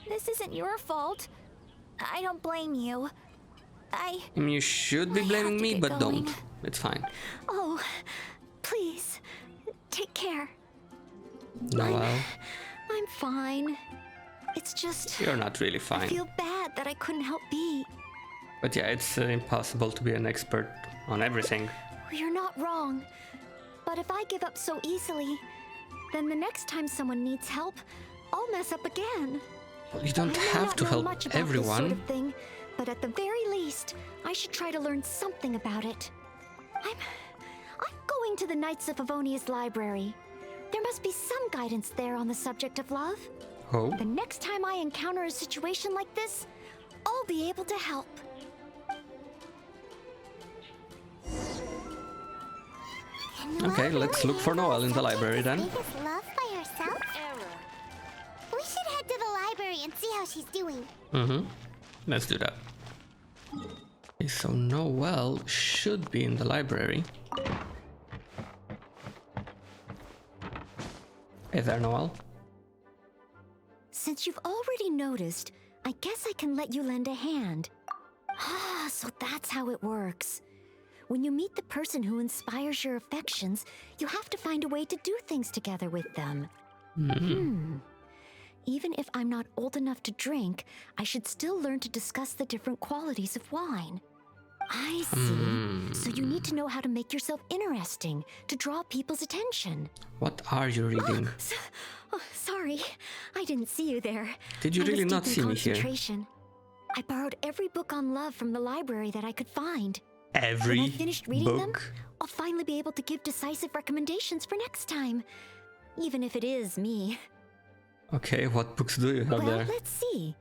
This isn't your fault. I don't blame you. I mean, you should be I blaming have to me, get but going. don't. It's fine. Oh, please, take care. Noelle, I'm fine. It's just you're not really I fine. feel bad that I couldn't help be. But yeah, it's impossible to be an expert on everything. You're not wrong. But if I give up so easily, then the next time someone needs help, I'll mess up again. Well, you don't I may have not to know help much about everyone. this sort of thing, but at the very least, I should try to learn something about it. I'm going to the Knights of Favonius library. There must be some guidance there on the subject of love. Oh, The next time I encounter a situation like this, I'll be able to help. Can okay, Noelle let's really look for handle Noelle in the subject library as then. big as love by herself? Error. We should head to the library and see how she's doing. Mm-hmm. Let's do that. Okay, so Noelle should be in the library. Hey there, Noelle. Since you've already noticed, I guess I can let you lend a hand. Ah, so that's how it works. When you meet the person who inspires your affections, you have to find a way to do things together with them. Even if I'm not old enough to drink, I should still learn to discuss the different qualities of wine. I see. So you need to know how to make yourself interesting, to draw people's attention. What are you reading? Sorry, I didn't see you there. Did you I was really not deep in see me here? concentration. I borrowed every book on love from the library that I could find. When I Every finished reading them, book? I'll finally be able to give decisive recommendations for next time. Even if it is me. Okay, what books do you have Well, there? let's see.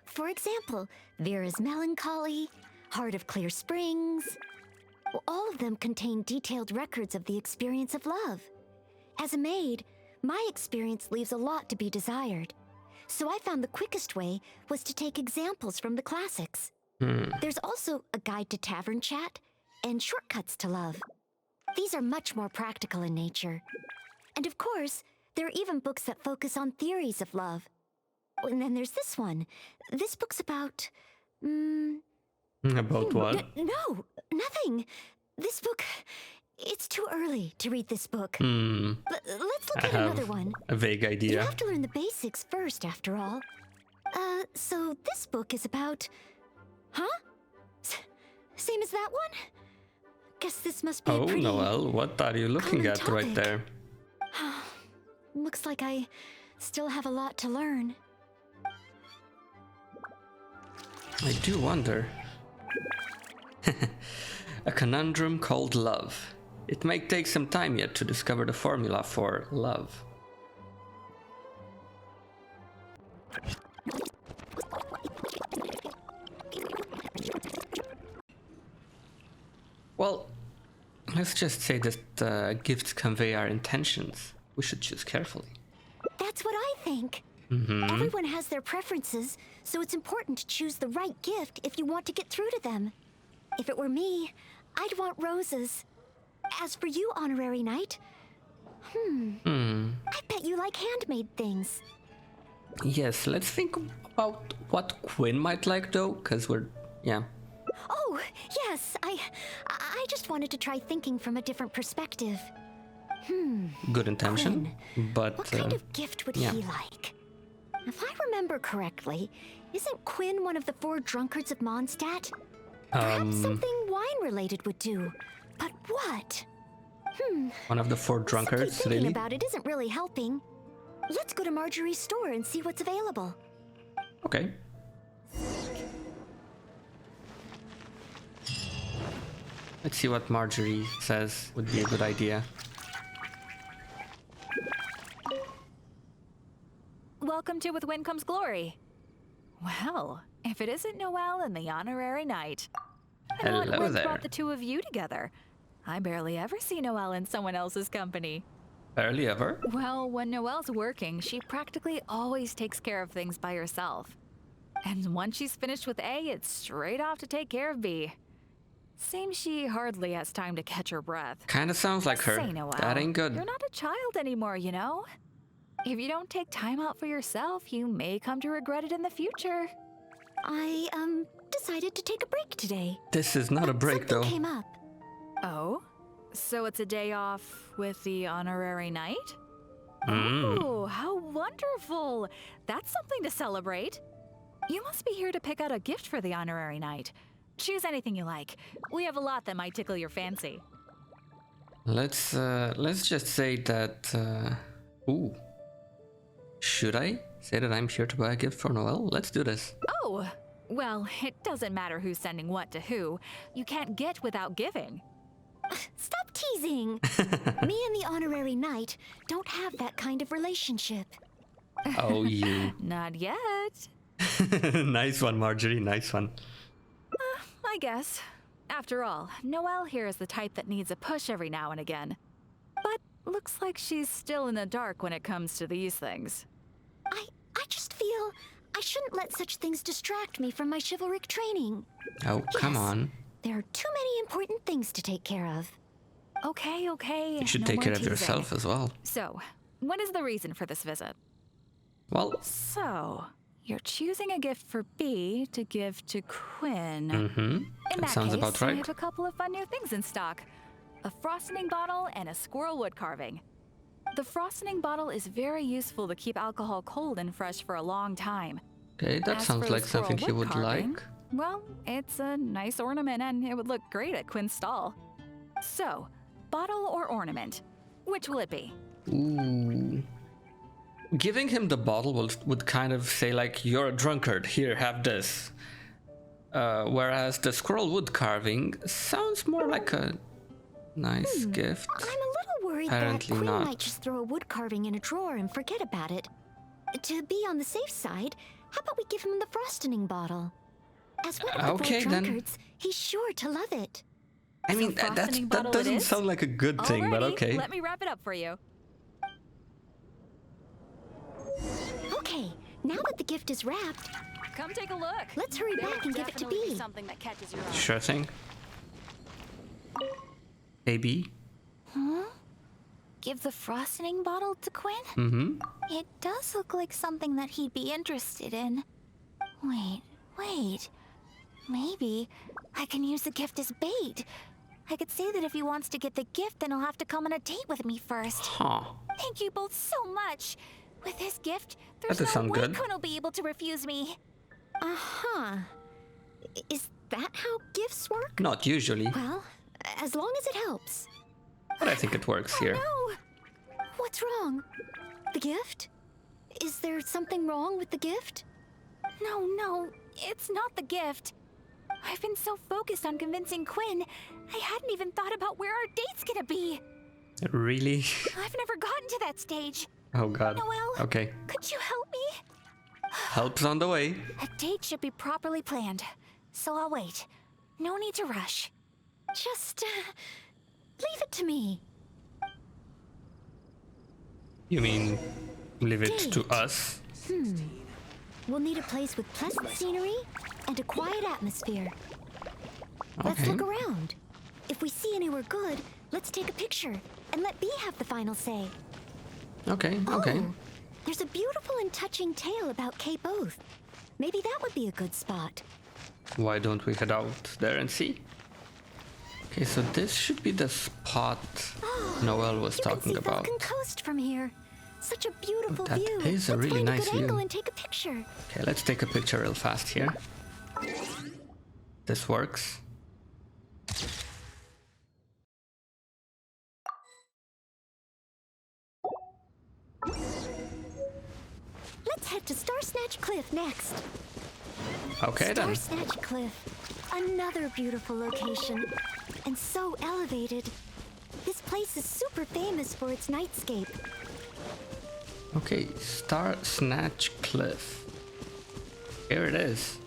For example, Vera's Melancholy, Heart of Clear Springs. Well, all of them contain detailed records of the experience of love. As a maid, my experience leaves a lot to be desired. So I found the quickest way was to take examples from the classics. There's also a guide to tavern chat and shortcuts to love. These are much more practical in nature. And of course, there are even books that focus on theories of love. And then there's this one. This book's about... About what? No, nothing. This book... It's too early to read this book. Let's look I at another have one. a vague You idea. have to learn the basics first, after all. So this book is about... Huh? Same as that one? Guess this must be a Oh, pretty... Noelle, what are you looking common at right topic. there? Looks like I still have a lot to learn. I do wonder. A conundrum called love. It may take some time yet to discover the formula for love. Well, let's just say that gifts convey our intentions. We should choose carefully. That's what I think. Everyone has their preferences, so it's important to choose the right gift if you want to get through to them. If it were me, I'd want roses. As for you, Honorary Knight, I bet you like handmade things. Yes, let's think about what Quinn might like though, because yeah. Oh, yes, I just wanted to try thinking from a different perspective. Good intention, but What kind of gift would yeah. he like? If I remember correctly, isn't Quinn one of the 4 drunkards of Mondstadt? Perhaps something wine-related would do. But what? one of the 4 Simply drunkards, thinking really? about it isn't really helping. Let's go to Marjorie's store and see what's available. Okay. Let's see what Marjorie says would be a good idea. Welcome to With Wind Comes Glory. Well, if it isn't Noelle and the Honorary Knight. And what Hello wind there. brought the two of you together? I barely ever see Noelle in someone else's company. Barely ever. Well, when Noelle's working, she practically always takes care of things by herself. And once she's finished with A, it's straight off to take care of B. Seems she hardly has time to catch her breath. Kinda sounds like her. Say, Noelle, That ain't good. You're not a child anymore, you know? If you don't take time out for yourself, you may come to regret it in the future. I, decided to take a break today. This is not a break, Something though. came up. Oh? So it's a day off with the honorary knight? Mm. Oh, how wonderful! That's something to celebrate. You must be here to pick out a gift for the honorary knight. Choose anything you like. We have a lot that might tickle your fancy. Let's just say that. Ooh. Should I say that I'm here to buy a gift for Noelle? Let's do this. Oh, well, it doesn't matter who's sending what to who. You can't get without giving. Stop teasing. Me and the honorary knight don't have that kind of relationship. Oh, you. Not yet. Nice one, Marjorie. Nice one. I guess. After all, Noelle here is the type that needs a push every now and again. But looks like she's still in the dark when it comes to these things. I just feel I shouldn't let such things distract me from my chivalric training. Oh, come Yes. on. There are too many important things to take care of. Okay. You should no take more care of teasing. yourself as well. So, what is the reason for this visit? Well, So, you're choosing a gift for B to give to Quinn. mm-hmm. In That sounds case, about I right. have a couple of fun new things in stock. A frosting bottle and a squirrel wood carving. The frosting bottle is very useful to keep alcohol cold and fresh for a long time. Okay, that As sounds for the like something squirrel you would carving, like. Well, it's a nice ornament and it would look great at Quinn's stall. So, bottle or ornament? Which will it be? Ooh. Giving him the bottle would kind of say like, you're a drunkard, here, have this. Whereas the squirrel wood carving sounds more like a nice gift. I'm a little worried Apparently that Quinn not. might just throw a wood carving in a drawer and forget about it. To be on the safe side, how about we give him the frosting bottle? As one of the Okay, four then. drunkards, he's sure to love it. I mean, So frosting that bottle it doesn't is? sound like a good thing, but Alrighty, okay. let me wrap it up for you. Okay, now that the gift is wrapped, Come take a look. let's hurry There back will and give it to definitely be B. something that catches your eye. Sure thing. Maybe. Give the frosting bottle to Quinn? Mm-hmm. It does look like something that he'd be interested in. Wait. Maybe I can use the gift as bait. I could say that if he wants to get the gift, then he'll have to come on a date with me first. Huh. Thank you both so much. With this gift, there's does no sound way good. Quinn will be able to refuse me. Uh-huh. Is that how gifts work? Not usually, Well, as long as it helps. but I think it works here. No! What's wrong? The gift? Is there something wrong with the gift? No, it's not the gift. I've been so focused on convincing Quinn, I hadn't even thought about where our date's gonna be. Really? I've never gotten to that stage. Oh god. Noelle? Okay. Could you help me? Help's on the way. A date should be properly planned, so I'll wait. No need to rush. Just, leave it to me. You mean leave it to Date. us? We'll need a place with pleasant scenery and a quiet atmosphere. Let's Okay. look around. If we see anywhere good, let's take a picture and let B have the final say. Okay. Oh, there's a beautiful and touching tale about Cape Oath. Maybe that would be a good spot. Why don't we head out there and see? Okay, so this should be the spot Noelle was You can talking see about. Falcon Coast from here. Such a beautiful That view. is a Let's really find nice a good view. angle and take a picture. Okay, let's take a picture real fast here. This works. Let's head to Star Snatch Cliff next. Okay Star then. Snatch Cliff. Another beautiful location. And so elevated. This place is super famous for its nightscape. Okay, Star Snatch Cliff. Here it is.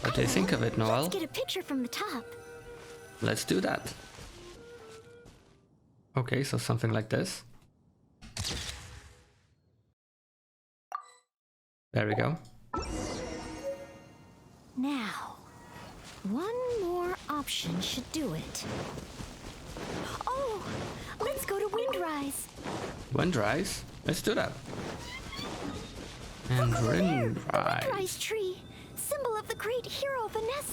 What do you think of it, Noelle? Let's get a picture from the top. Let's do that. Okay, so something like this. There we go. Now, one more option should do it. Oh, let's go to Windrise. Windrise? Let's do that. And The Windrise. Windrise tree, symbol of the great hero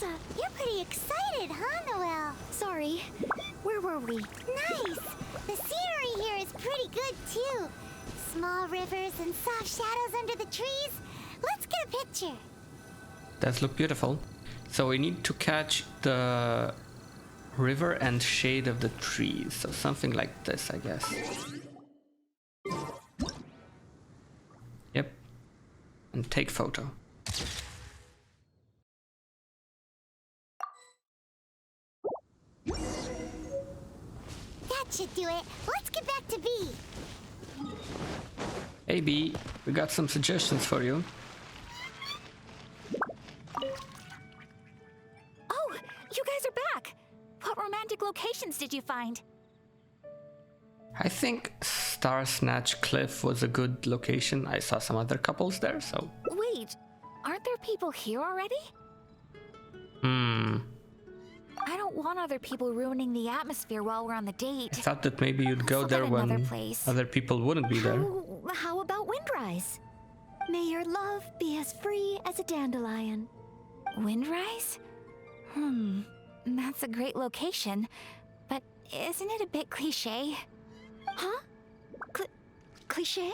Vanessa! You're pretty excited, huh, Noelle? Sorry. Where were we? Nice! The scenery here is pretty good, too. Small rivers and soft shadows under the trees. Let's get a picture. Does look beautiful. So we need to catch the river and shade of the trees. So something like this, I guess. Yep. And take photo. That should do it. Let's get back to B. Hey B, we got some suggestions for you. Oh, you guys are back! What romantic locations did you find? I think Star Snatch Cliff was a good location. I saw some other couples there, so... Wait, aren't there people here already? I don't want other people ruining the atmosphere while we're on the date. I thought that maybe you'd go there when other people wouldn't be there. How about Windrise? May your love be as free as a dandelion. Windrise? That's a great location, but isn't it a bit cliché? Huh? Cliché?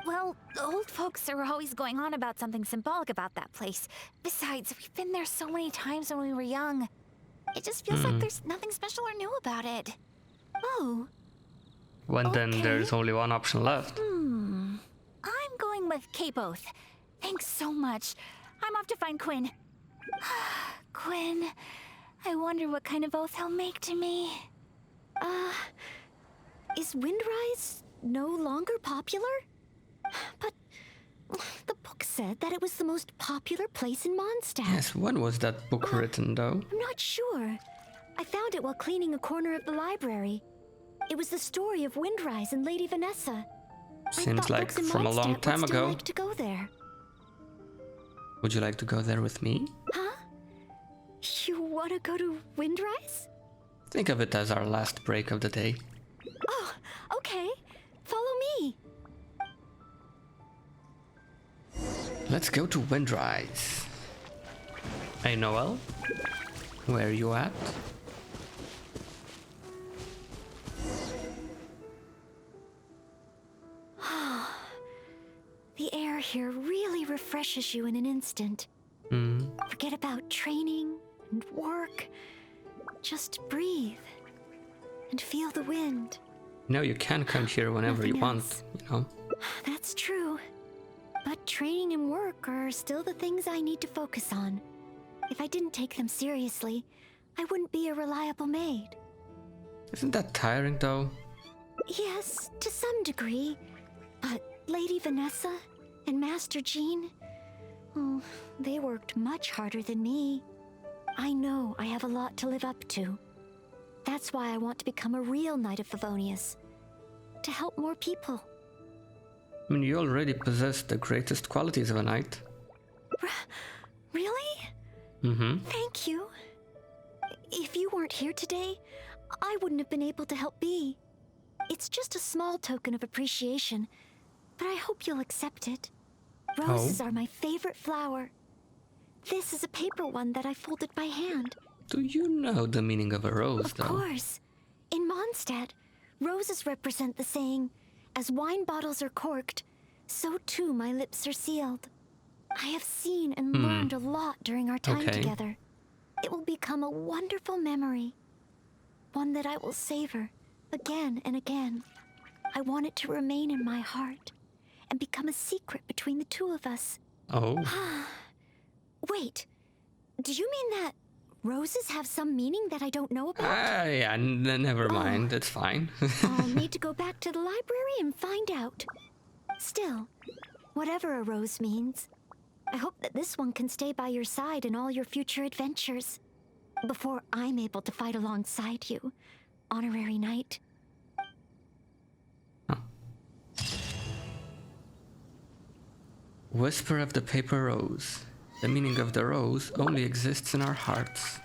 Well, old folks are always going on about something symbolic about that place. Besides, we've been there so many times when we were young. It just feels like there's nothing special or new about it. Oh. When Okay. then there's only one option left. I'm going with K-Both. Thanks so much. I'm off to find Quinn. Quinn, I wonder what kind of oath he'll make to me. Is Windrise no longer popular? But the book said that it was the most popular place in Mondstadt. Yes, when was that book written though? I'm not sure. I found it while cleaning a corner of the library. It was the story of Windrise and Lady Vanessa. Seems thought like folks in from a long Mondstadt time would still ago. like to go there. Would you like to go there with me? Huh? You want to go to Windrise? Think of it as our last break of the day. Oh, okay. Follow me. Let's go to Windrise. Hey Noelle, where are you at? The air here really refreshes you in an instant. Forget about training and work. Just breathe and feel the wind. You know, you can come here whenever you Nothing want, else. you know. That's true. But training and work are still the things I need to focus on. If I didn't take them seriously, I wouldn't be a reliable maid. Isn't that tiring though? Yes, to some degree. But Lady Vanessa and Master Jean, they worked much harder than me. I know I have a lot to live up to. That's why I want to become a real Knight of Favonius. To help more people. I mean, you already possess the greatest qualities of a knight. Really? Thank you. If you weren't here today, I wouldn't have been able to help B. It's just a small token of appreciation, but I hope you'll accept it. Roses are my favorite flower. This is a paper one that I folded by hand. Do you know the meaning of a rose, Of though? course. In Mondstadt, roses represent the saying, "As wine bottles are corked, so too my lips are sealed." I have seen and learned a lot during our time Okay. together. It will become a wonderful memory. One that I will savor again and again. I want it to remain in my heart and become a secret between the two of us. Oh, Wait, do you mean that roses have some meaning that I don't know about? yeah, never mind, it's fine. I'll need to go back to the library and find out. Still, whatever a rose means, I hope that this one can stay by your side in all your future adventures. Before I'm able to fight alongside you, honorary knight. Whisper of the paper rose. The meaning of the rose only exists in our hearts.